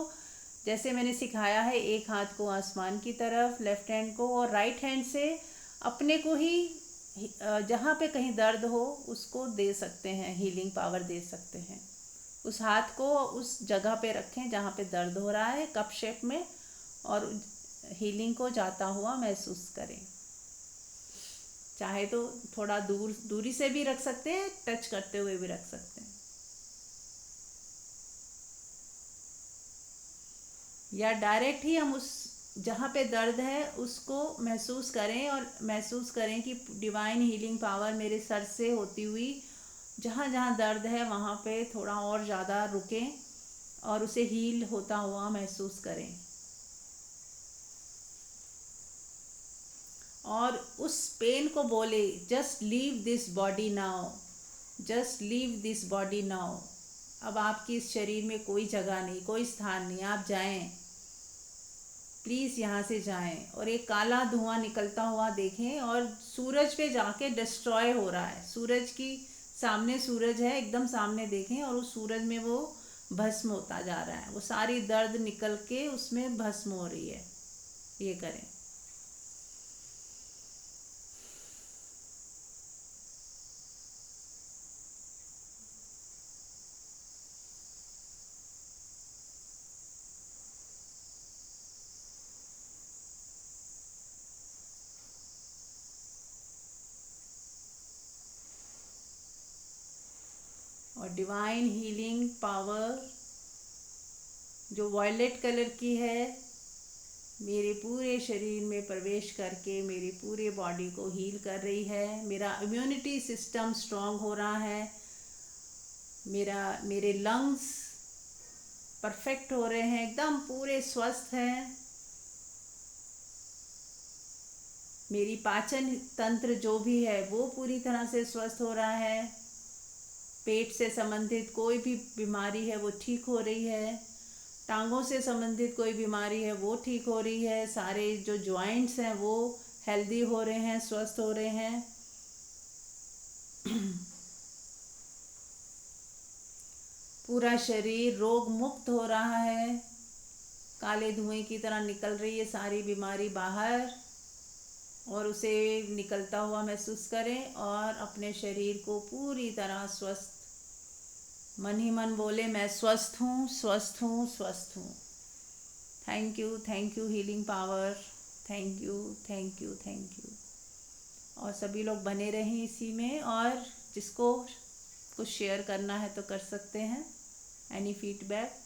जैसे मैंने सिखाया है, एक हाथ को आसमान की तरफ, लेफ्ट हैंड को, और राइट हैंड से अपने को ही जहाँ पे कहीं दर्द हो उसको दे सकते हैं, हीलिंग पावर दे सकते हैं। उस हाथ को उस जगह पे रखें जहाँ पे दर्द हो रहा है, कप शेप में, और हीलिंग को जाता हुआ महसूस करें। चाहे तो थोड़ा दूरी से भी रख सकते हैं, टच करते हुए भी रख सकते हैं, या डायरेक्ट ही हम उस जहाँ पे दर्द है उसको महसूस करें और महसूस करें कि डिवाइन हीलिंग पावर मेरे सर से होती हुई जहाँ जहाँ दर्द है वहाँ पे थोड़ा और ज़्यादा रुकें और उसे हील होता हुआ महसूस करें। और उस पेन को बोले, just leave this body now, just leave this body now. अब आपकी इस शरीर में कोई जगह नहीं, कोई स्थान नहीं, आप जाएं, प्लीज़ यहाँ से जाएं। और एक काला धुआं निकलता हुआ देखें और सूरज पे जाके डिस्ट्रॉय हो रहा है। सूरज की सामने सूरज है, एकदम सामने देखें, और उस सूरज में वो भस्म होता जा रहा है, वो सारी दर्द निकल के उसमें भस्म हो रही है। ये करें। और डिवाइन हीलिंग पावर जो वॉयलेट कलर की है मेरे पूरे शरीर में प्रवेश करके मेरी पूरे बॉडी को हील कर रही है। मेरा इम्यूनिटी सिस्टम स्ट्रांग हो रहा है। मेरे लंग्स परफेक्ट हो रहे हैं, एकदम पूरे स्वस्थ हैं। मेरी पाचन तंत्र जो भी है वो पूरी तरह से स्वस्थ हो रहा है। पेट से संबंधित कोई भी बीमारी है वो ठीक हो रही है। टांगों से संबंधित कोई बीमारी है वो ठीक हो रही है। सारे जो जॉइंट्स हैं वो हेल्दी हो रहे हैं, स्वस्थ हो रहे हैं। पूरा शरीर रोग मुक्त हो रहा है। काले धुएं की तरह निकल रही है सारी बीमारी बाहर, और उसे निकलता हुआ महसूस करें और अपने शरीर को पूरी तरह स्वस्थ, मन ही मन बोले मैं स्वस्थ हूँ, स्वस्थ हूँ, स्वस्थ हूँ। Thank you healing power, thank you, thank you, thank you. और सभी लोग बने रहें इसी में, और जिसको कुछ शेयर करना है तो कर सकते हैं। Any feedback?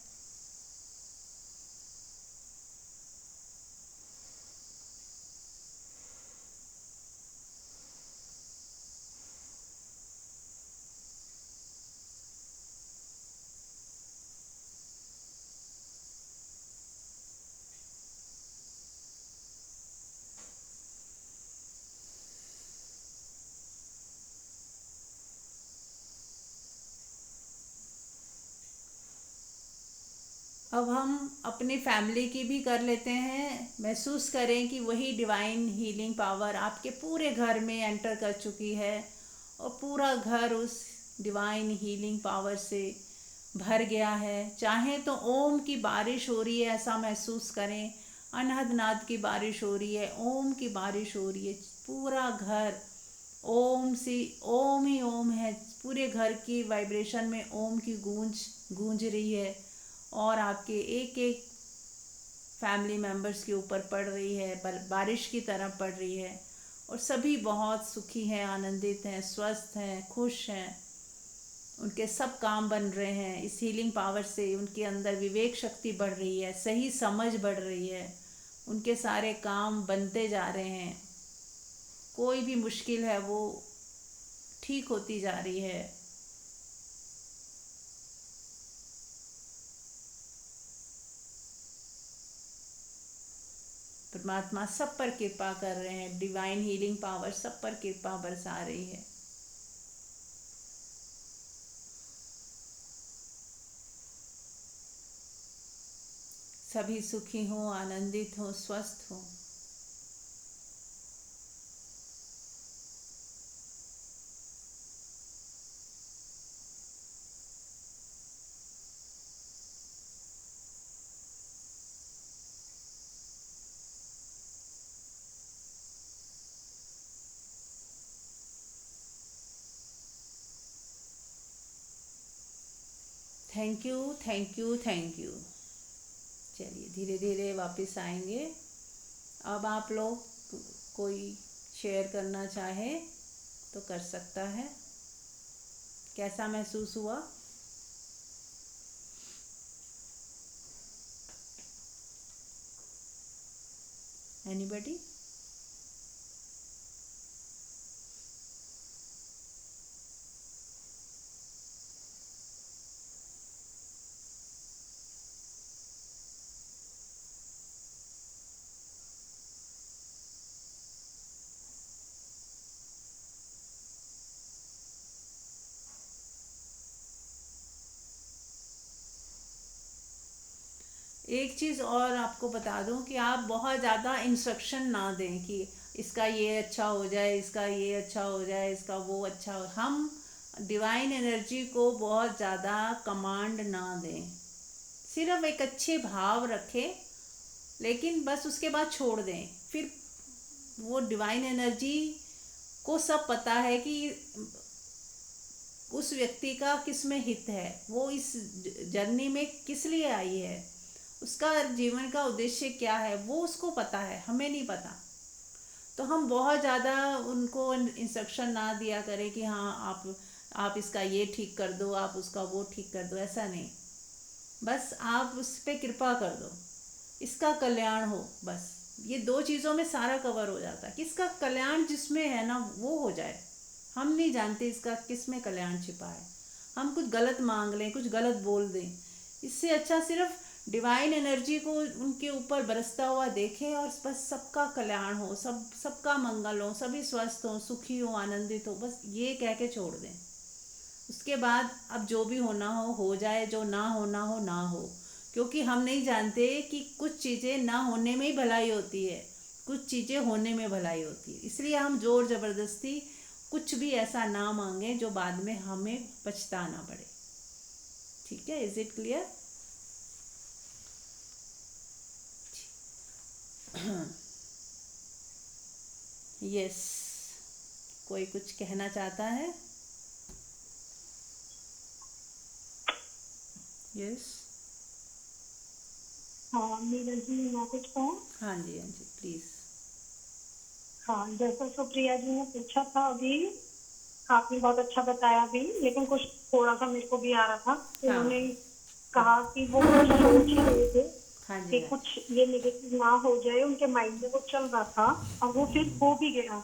अब हम अपनी फैमिली की भी कर लेते हैं। महसूस करें कि वही डिवाइन हीलिंग पावर आपके पूरे घर में एंटर कर चुकी है और पूरा घर उस डिवाइन हीलिंग पावर से भर गया है। चाहे तो ओम की बारिश हो रही है ऐसा महसूस करें। अनहद नाद की बारिश हो रही है, ओम की बारिश हो रही है। पूरा घर ओम से, ओम ही ओम है। पूरे घर की वाइब्रेशन में ओम की गूंज गूंज रही है और आपके एक एक फैमिली मेम्बर्स के ऊपर पड़ रही है, बारिश की तरह पड़ रही है। और सभी बहुत सुखी हैं, आनंदित हैं, स्वस्थ हैं, खुश हैं। उनके सब काम बन रहे हैं इस हीलिंग पावर से। उनके अंदर विवेक शक्ति बढ़ रही है, सही समझ बढ़ रही है। उनके सारे काम बनते जा रहे हैं। कोई भी मुश्किल है वो ठीक होती जा रही है। परमात्मा सब पर कृपा कर रहे हैं। डिवाइन हीलिंग पावर सब पर कृपा बरसा रही है। सभी सुखी हों, आनंदित हों, स्वस्थ हों। Thank you, thank you, thank you. चलिए धीरे धीरे वापस आएंगे। अब आप लोग कोई शेयर करना चाहे तो कर सकता है। कैसा महसूस हुआ? एनीबडी? एक चीज़ और आपको बता दूं कि आप बहुत ज़्यादा इंस्ट्रक्शन ना दें कि इसका ये अच्छा हो जाए, इसका ये अच्छा हो जाए, इसका वो अच्छा हो। हम डिवाइन एनर्जी को बहुत ज़्यादा कमांड ना दें। सिर्फ एक अच्छे भाव रखें, लेकिन बस उसके बाद छोड़ दें। फिर वो डिवाइन एनर्जी को सब पता है कि उस व्यक्ति का किस में हित है, वो इस जर्नी में किस लिए आई है, उसका जीवन का उद्देश्य क्या है, वो उसको पता है, हमें नहीं पता। तो हम बहुत ज़्यादा उनको इंस्ट्रक्शन ना दिया करें कि हाँ आप आप इसका ये ठीक कर दो, आप उसका वो ठीक कर दो, ऐसा नहीं। बस आप उस पर कृपा कर दो, इसका कल्याण हो, बस। ये दो चीज़ों में सारा कवर हो जाता है। किसका कल्याण जिसमें है ना वो हो जाए। हम नहीं जानते इसका किस में कल्याण छिपा है। हम कुछ गलत मांग लें, कुछ गलत बोल दें, इससे अच्छा सिर्फ डिवाइन एनर्जी को उनके ऊपर बरसता हुआ देखें और बस सबका कल्याण हो, सबका मंगल हो, सभी स्वस्थ हो, सुखी हो, आनंदित हो, बस ये कह के छोड़ दें। उसके बाद अब जो भी होना हो जाए, जो ना होना हो ना हो। क्योंकि हम नहीं जानते कि कुछ चीज़ें ना होने में ही भलाई होती है, कुछ चीज़ें होने में भलाई होती है। इसलिए हम जोर ज़बरदस्ती कुछ भी ऐसा ना मांगे जो बाद में हमें पछताना पड़े। ठीक है, इज इट क्लियर? यस, कोई कुछ कहना चाहता है? यस। हाँ मीरा जी, मैं कुछ कहूँ? हाँ जी, हाँ जी, प्लीज। हाँ, जैसा सुप्रिया जी ने पूछा था अभी, आपने बहुत अच्छा बताया अभी, लेकिन कुछ थोड़ा सा मेरे को भी आ रहा था। हाँ उन्होंने कहा कि वो कुछ सोच ही रहे थे हाँ जी, कि हाँ कुछ ये नेगेटिव ना हो जाए, उनके माइंड में वो चल रहा था और वो फिर हो भी गया।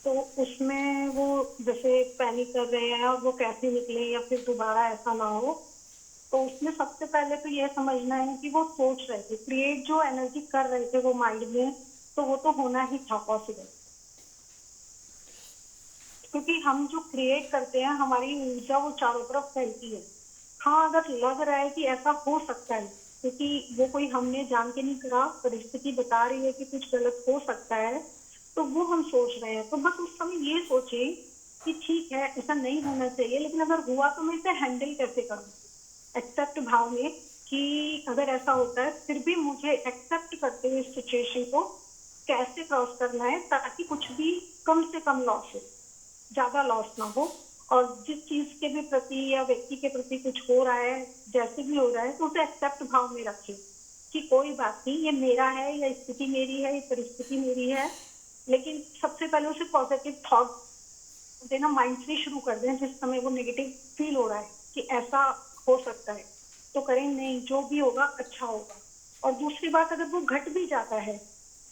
तो उसमें वो जैसे पैनिक कर रहे हैं और वो कैसे निकले या फिर दोबारा ऐसा ना हो। तो उसमें सबसे पहले तो ये समझना है कि वो सोच रहे थे, क्रिएट जो एनर्जी कर रहे थे वो माइंड में, तो वो तो होना ही था पॉसिबल। क्योंकि हम जो क्रिएट करते हैं, हमारी ऊर्जा वो चारों तरफ फैलती है। हाँ, अगर लग रहा है कि ऐसा हो सकता है, क्योंकि वो कोई हमने जान के नहीं करा, परिस्थिति बता रही है कि कुछ गलत हो सकता है, तो वो हम सोच रहे हैं। तो बस उस समय ये सोचे कि ठीक है, ऐसा नहीं होना चाहिए, लेकिन अगर हुआ तो मैं इसे हैंडल कैसे करूँ, एक्सेप्ट भाव में, कि अगर ऐसा होता है फिर भी मुझे एक्सेप्ट करते हुए इस सिचुएशन को कैसे क्रॉस करना है, ताकि कुछ भी कम से कम लॉस हो, ज्यादा लॉस ना हो। और जिस चीज के भी प्रति या व्यक्ति के प्रति कुछ हो रहा है, जैसे भी हो रहा है, तो उसे एक्सेप्ट भाव में रखें कि कोई बात नहीं, ये मेरा है, या स्थिति मेरी है, ये परिस्थिति मेरी है। लेकिन सबसे पहले उसे पॉजिटिव थॉट देना माइंड से शुरू कर दें। जिस समय वो नेगेटिव फील हो रहा है कि ऐसा हो सकता है, तो करें नहीं, जो भी होगा अच्छा होगा। और दूसरी बात, अगर वो घट भी जाता है,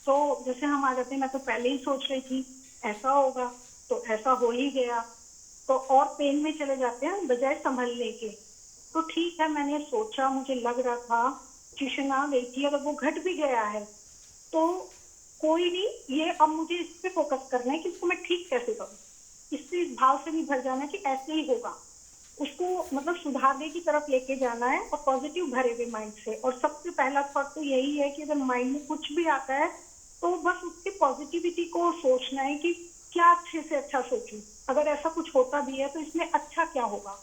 तो जैसे हम आ जाते हैं, मैं तो पहले ही सोच रही थी ऐसा होगा, तो ऐसा हो ही गया, तो और पेन में चले जाते हैं बजाय संभलने के। तो ठीक है, मैंने सोचा, मुझे लग रहा था, सिचुएशन आ गई थी, अगर वो घट भी गया है तो कोई नहीं, ये अब मुझे इस पे फोकस करना है कि इसको मैं ठीक कैसे करूँ। इससे इस भाव से भी भर जाना है कि ऐसे ही होगा, उसको मतलब सुधारने की तरफ लेके जाना है, और पॉजिटिव भरे हुए माइंड से। और सबसे पहला थॉट तो यही है कि अगर माइंड में कुछ भी आता है, तो बस उसके पॉजिटिविटी को सोचना है कि क्या अच्छे से अच्छा सोचूं, अगर ऐसा कुछ होता भी है तो इसमें अच्छा क्या होगा,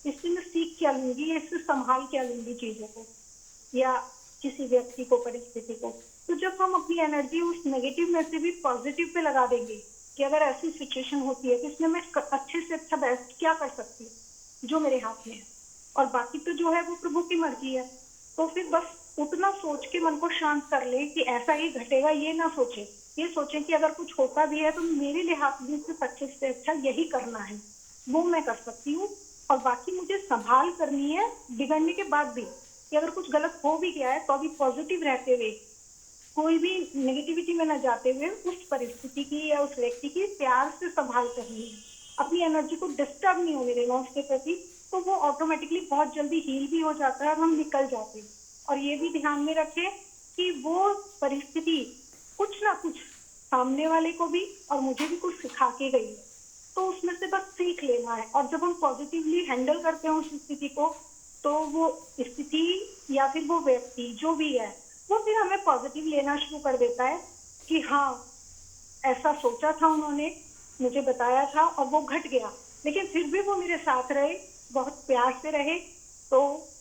इससे मैं सीख क्या लूंगी, या इससे संभाल क्या लूंगी चीजों को, या किसी व्यक्ति को, परिस्थिति को। तो जब हम अपनी एनर्जी उस नेगेटिव में से भी पॉजिटिव पे लगा देंगे कि अगर ऐसी सिचुएशन होती है तो इसमें मैं अच्छे से अच्छा बेस्ट क्या कर सकती हूँ जो मेरे हाथ में है, और बाकी तो जो है वो प्रभु की मर्जी है। तो फिर बस उतना सोच के मन को शांत कर ले कि ऐसा ही घटेगा, ये ना सोचे, ये सोचे कि अगर कुछ होता भी है तो मेरे लिहाज में सिर्फ अच्छे से अच्छा यही करना है, वो मैं कर सकती हूँ। और बाकी मुझे संभाल करनी है बिगड़ने के बाद भी, कि अगर कुछ गलत हो भी गया है तो अभी पॉजिटिव रहते हुए, कोई भी नेगेटिविटी में न जाते हुए, उस परिस्थिति की या उस व्यक्ति की प्यार से संभाल करनी है, अपनी एनर्जी को डिस्टर्ब नहीं होने देना उसके प्रति। तो वो ऑटोमेटिकली बहुत जल्दी हील भी हो जाता है और हम निकल जाते हैं। और ये भी ध्यान में रखें कि वो परिस्थिति कुछ ना कुछ सामने वाले को भी और मुझे भी कुछ सिखा के गई है, तो उसमें से बस सीख लेना है। और जब हम पॉजिटिवली हैंडल करते हैं उस स्थिति को, तो वो स्थिति या फिर वो व्यक्ति जो भी है, वो फिर हमें पॉजिटिव लेना शुरू कर देता है कि हाँ, ऐसा सोचा था उन्होंने, मुझे बताया था और वो घट गया, लेकिन फिर भी वो मेरे साथ रहे, बहुत प्यार से रहे। तो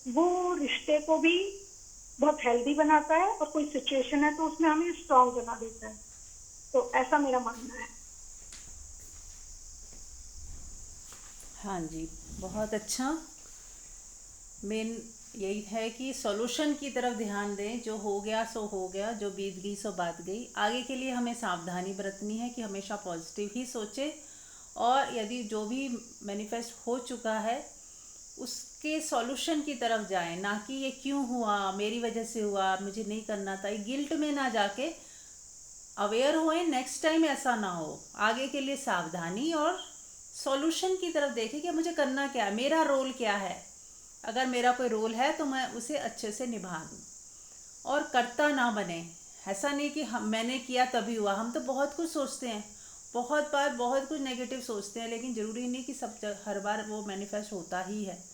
वो रिश्ते को भी बहुत हेल्दी बनाता है, और कोई सिचुएशन है तो उसमें हमें स्ट्रांग बना देता है। तो ऐसा मेरा मानना है। हाँ जी, बहुत अच्छा। मेन यही है कि सॉल्यूशन की तरफ ध्यान दें। जो हो गया सो हो गया, जो बीत गई सो बात गई। आगे के लिए हमें सावधानी बरतनी है कि हमेशा पॉजिटिव ही सोचें और यदि जो भी मैनिफेस्ट हो चुका है उसके सॉल्यूशन की तरफ जाएं, ना कि ये क्यों हुआ, मेरी वजह से हुआ, मुझे नहीं करना था। ये गिल्ट में ना जाके अवेयर होए, नेक्स्ट टाइम ऐसा ना हो, आगे के लिए सावधानी और सॉल्यूशन की तरफ देखें कि मुझे करना क्या है, मेरा रोल क्या है। अगर मेरा कोई रोल है तो मैं उसे अच्छे से निभा दूँ और करता ना बने। ऐसा नहीं कि मैंने किया तभी हुआ। हम तो बहुत कुछ सोचते हैं, बहुत बार बहुत कुछ नेगेटिव सोचते हैं, लेकिन ज़रूरी नहीं कि हर बार वो मैनिफेस्ट होता ही है।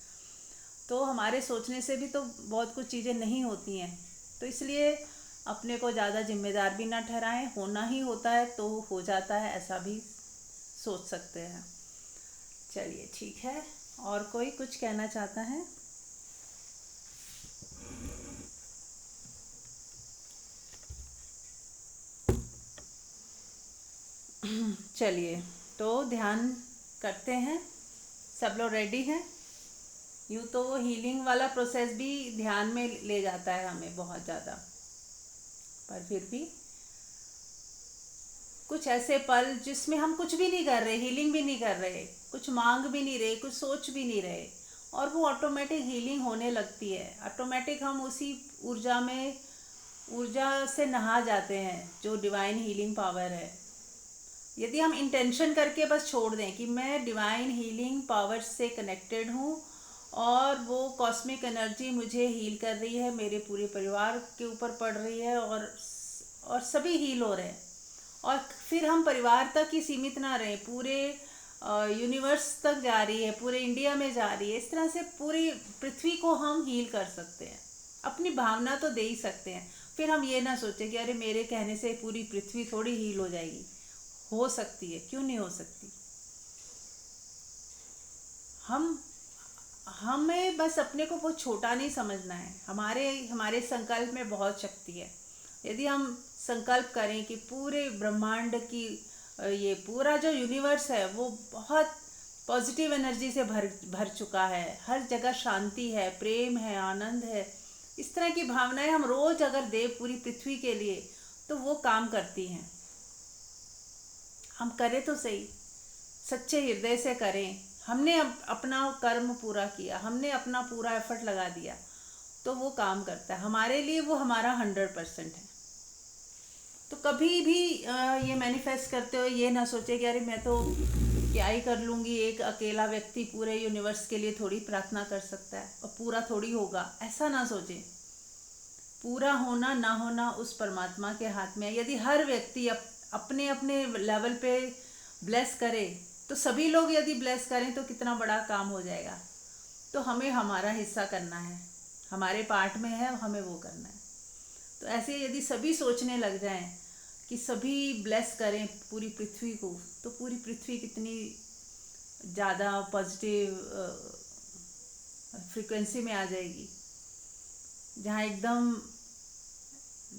तो हमारे सोचने से भी तो बहुत कुछ चीज़ें नहीं होती हैं। तो इसलिए अपने को ज़्यादा जिम्मेदार भी ना ठहराएं, होना ही होता है तो हो जाता है, ऐसा भी सोच सकते हैं। चलिए ठीक है, और कोई कुछ कहना चाहता है? चलिए तो ध्यान करते हैं। सब लोग रेडी हैं? यूँ तो वो हीलिंग वाला प्रोसेस भी ध्यान में ले जाता है हमें बहुत ज़्यादा, पर फिर भी कुछ ऐसे पल जिसमें हम कुछ भी नहीं कर रहे, हीलिंग भी नहीं कर रहे, कुछ मांग भी नहीं रहे, कुछ सोच भी नहीं रहे, और वो ऑटोमेटिक हीलिंग होने लगती है। ऑटोमेटिक हम उसी ऊर्जा से नहा जाते हैं जो डिवाइन हीलिंग पावर है। यदि हम इंटेंशन करके बस छोड़ दें कि मैं डिवाइन हीलिंग पावर से कनेक्टेड हूँ और वो कॉस्मिक एनर्जी मुझे हील कर रही है, मेरे पूरे परिवार के ऊपर पड़ रही है, और सभी हील हो रहे हैं, और फिर हम परिवार तक ही सीमित ना रहें, पूरे यूनिवर्स तक जा रही है, पूरे इंडिया में जा रही है, इस तरह से पूरी पृथ्वी को हम हील कर सकते हैं। अपनी भावना तो दे ही सकते हैं। फिर हम ये ना सोचें कि अरे मेरे कहने से पूरी पृथ्वी थोड़ी हील हो जाएगी। हो सकती है, क्यों नहीं हो सकती। हम हमें बस अपने को बहुत छोटा नहीं समझना है। हमारे संकल्प में बहुत शक्ति है। यदि हम संकल्प करें कि पूरे ब्रह्मांड की ये पूरा जो यूनिवर्स है वो बहुत पॉजिटिव एनर्जी से भर चुका है, हर जगह शांति है, प्रेम है, आनंद है, इस तरह की भावनाएं हम रोज अगर दें पूरी पृथ्वी के लिए तो वो काम करती हैं। हम करें तो सही, सच्चे हृदय से करें। हमने अपना कर्म पूरा किया, हमने अपना पूरा एफर्ट लगा दिया, तो वो काम करता है हमारे लिए, वो हमारा 100% है। तो कभी भी ये मैनिफेस्ट करते हुए ये ना सोचे कि अरे मैं तो क्या ही कर लूँगी, एक अकेला व्यक्ति पूरे यूनिवर्स के लिए थोड़ी प्रार्थना कर सकता है और पूरा थोड़ी होगा, ऐसा ना सोचें। पूरा होना ना होना उस परमात्मा के हाथ में है। यदि हर व्यक्ति अपने अपने लेवल पे ब्लेस करे, तो सभी लोग यदि ब्लेस करें तो कितना बड़ा काम हो जाएगा। तो हमें हमारा हिस्सा करना है, हमारे पार्ट में है, हमें वो करना है। तो ऐसे यदि सभी सोचने लग जाएं कि सभी ब्लेस करें पूरी पृथ्वी को, तो पूरी पृथ्वी कितनी ज़्यादा पॉजिटिव फ्रीक्वेंसी में आ जाएगी, जहाँ एकदम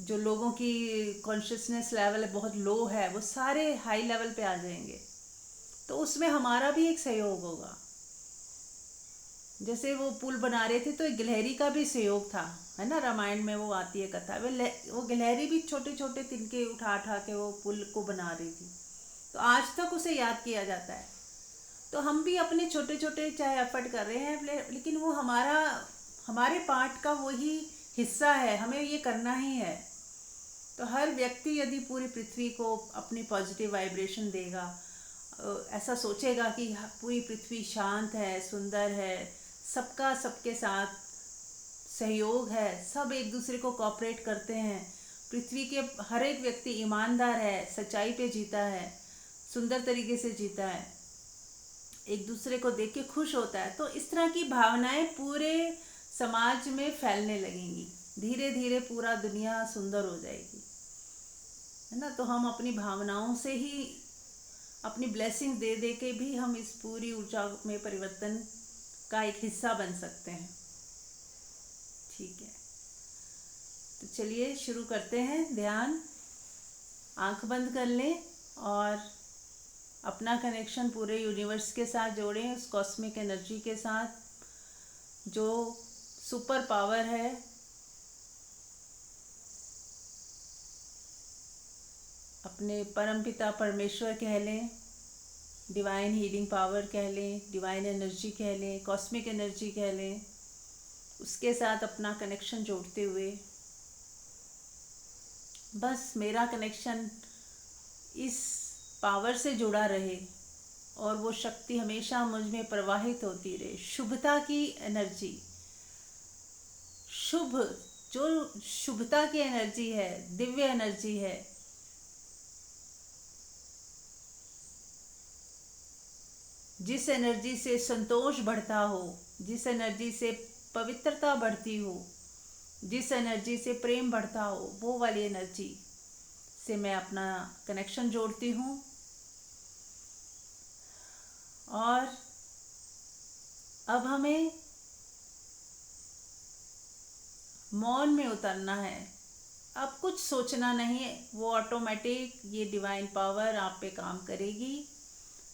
जो लोगों की कॉन्शियसनेस लेवल बहुत लो है वो सारे हाई लेवल पे आ जाएंगे। तो उसमें हमारा भी एक सहयोग होगा। जैसे वो पुल बना रहे थे तो एक गिलहरी का भी सहयोग था, है ना, रामायण में वो आती है कथा। वो गिलहरी भी छोटे छोटे तिनके उठा उठा के वो पुल को बना रही थी, तो आज तक उसे याद किया जाता है। तो हम भी अपने छोटे छोटे चाहे एफर्ट कर रहे हैं, लेकिन वो हमारे पार्ट का वही हिस्सा है, हमें ये करना ही है। तो हर व्यक्ति यदि पूरी पृथ्वी को अपनी पॉजिटिव वाइब्रेशन देगा, ऐसा सोचेगा कि पूरी पृथ्वी शांत है, सुंदर है, सबका सबके साथ सहयोग है, सब एक दूसरे को कोऑपरेट करते हैं, पृथ्वी के हर एक व्यक्ति ईमानदार है, सच्चाई पे जीता है, सुंदर तरीके से जीता है, एक दूसरे को देख के खुश होता है, तो इस तरह की भावनाएं पूरे समाज में फैलने लगेंगी। धीरे धीरे पूरा दुनिया सुंदर हो जाएगी, है ना। तो हम अपनी भावनाओं से ही अपनी ब्लेसिंग दे दे के भी हम इस पूरी ऊर्जा में परिवर्तन का एक हिस्सा बन सकते हैं। ठीक है, तो चलिए शुरू करते हैं ध्यान। आंख बंद कर लें और अपना कनेक्शन पूरे यूनिवर्स के साथ जोड़ें, उस कॉस्मिक एनर्जी के साथ जो सुपर पावर है, अपने परमपिता परमेश्वर कह लें, डिवाइन हीलिंग पावर कह लें, डिवाइन एनर्जी कह लें, कॉस्मिक एनर्जी कह लें, उसके साथ अपना कनेक्शन जोड़ते हुए बस मेरा कनेक्शन इस पावर से जुड़ा रहे और वो शक्ति हमेशा मुझ में प्रवाहित होती रहे। शुभता की एनर्जी, शुभ, जो शुभता की एनर्जी है, दिव्य एनर्जी है, जिस एनर्जी से संतोष बढ़ता हो, जिस एनर्जी से पवित्रता बढ़ती हो, जिस एनर्जी से प्रेम बढ़ता हो, वो वाली एनर्जी से मैं अपना कनेक्शन जोड़ती हूँ। और अब हमें मौन में उतरना है। अब कुछ सोचना नहीं है, वो ऑटोमेटिक ये डिवाइन पावर आप पे काम करेगी।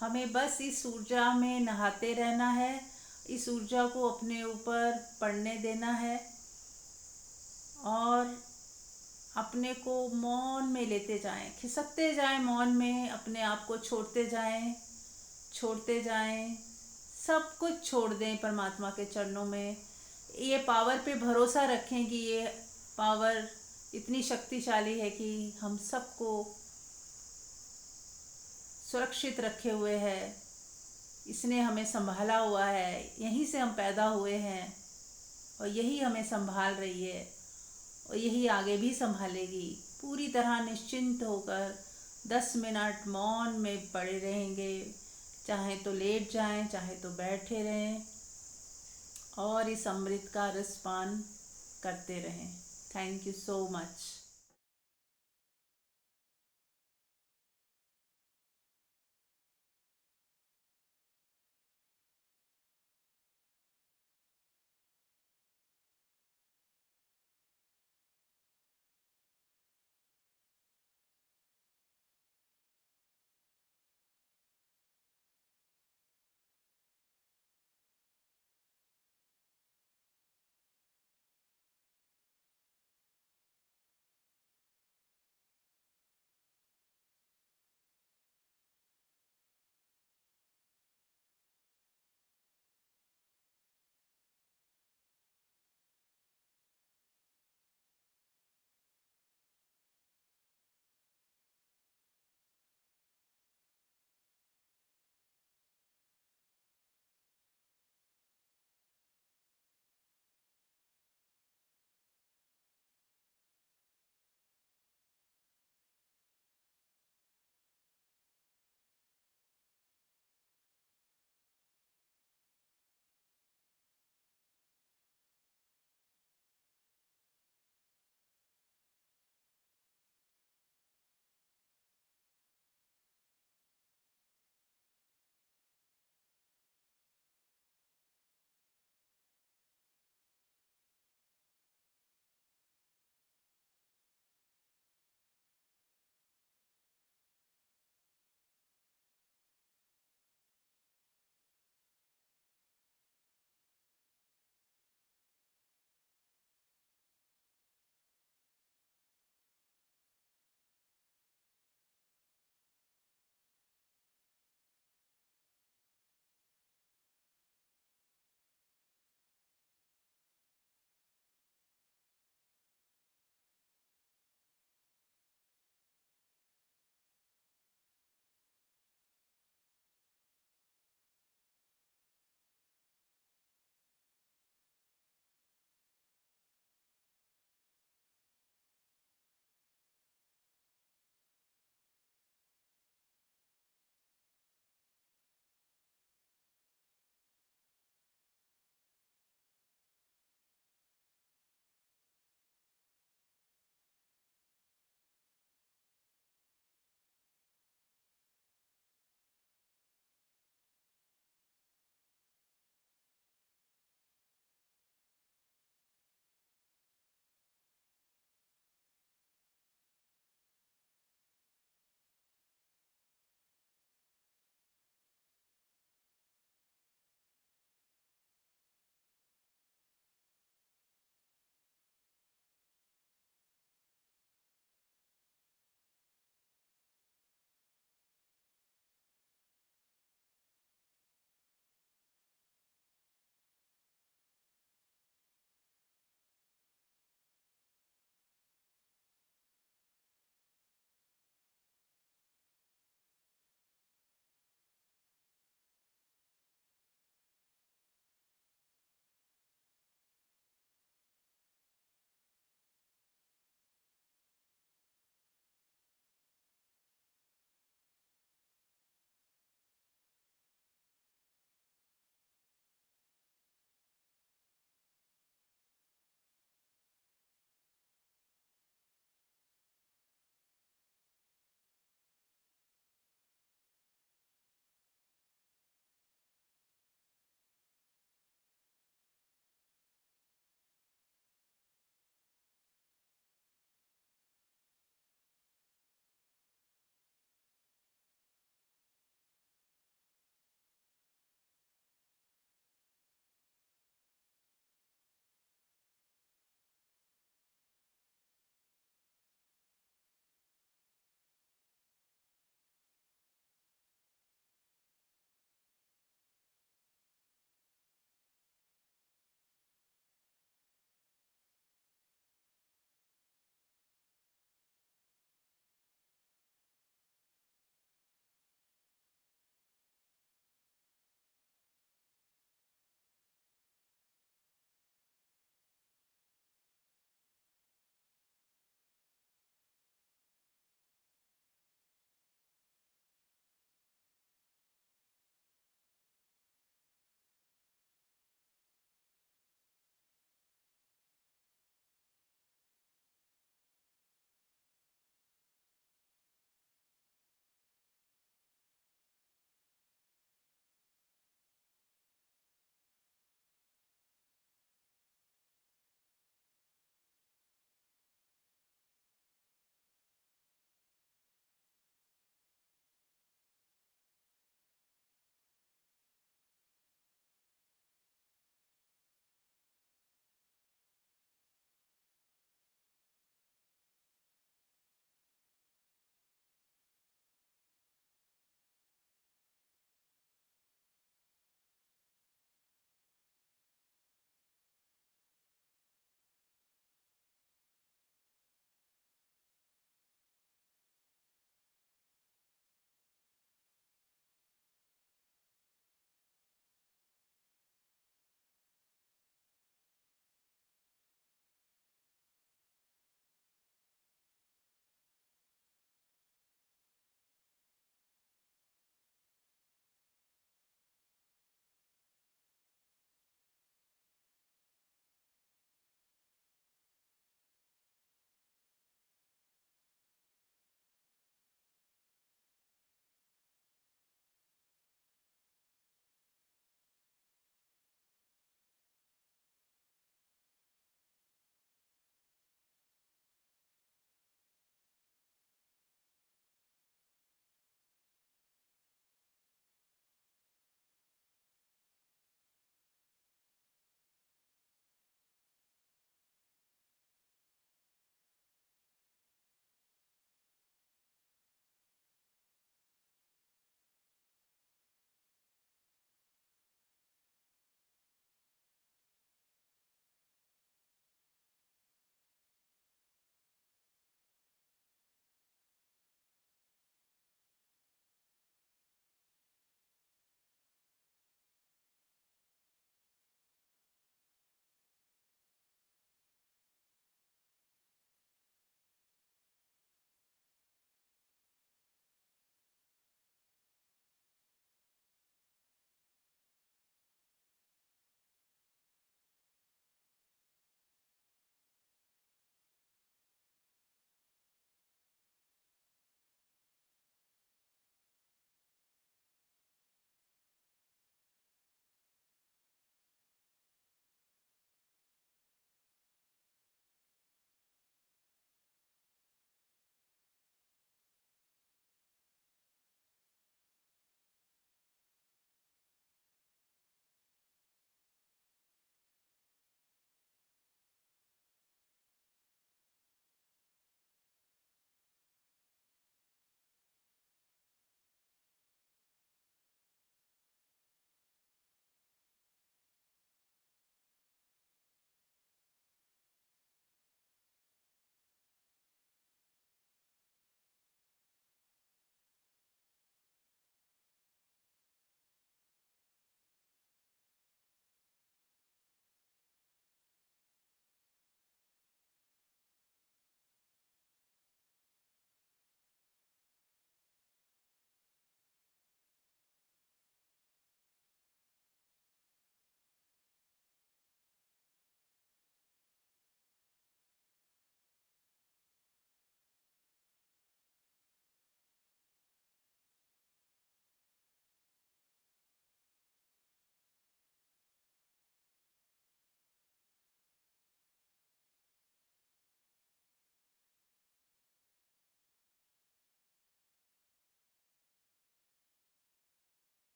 हमें बस इस ऊर्जा में नहाते रहना है, इस ऊर्जा को अपने ऊपर पड़ने देना है और अपने को मौन में लेते जाएं, खिसकते जाएं मौन में, अपने आप को छोड़ते जाएं, सब कुछ छोड़ दें परमात्मा के चरणों में। ये पावर पे भरोसा रखें कि ये पावर इतनी शक्तिशाली है कि हम सबको सुरक्षित रखे हुए है, इसने हमें संभाला हुआ है, यहीं से हम पैदा हुए हैं और यही हमें संभाल रही है और यही आगे भी संभालेगी। पूरी तरह निश्चिंत होकर 10 मिनट मौन में पड़े रहेंगे, चाहे तो लेट जाएं, चाहे तो बैठे रहें और इस अमृत का रस पान करते रहें। Thank you so much.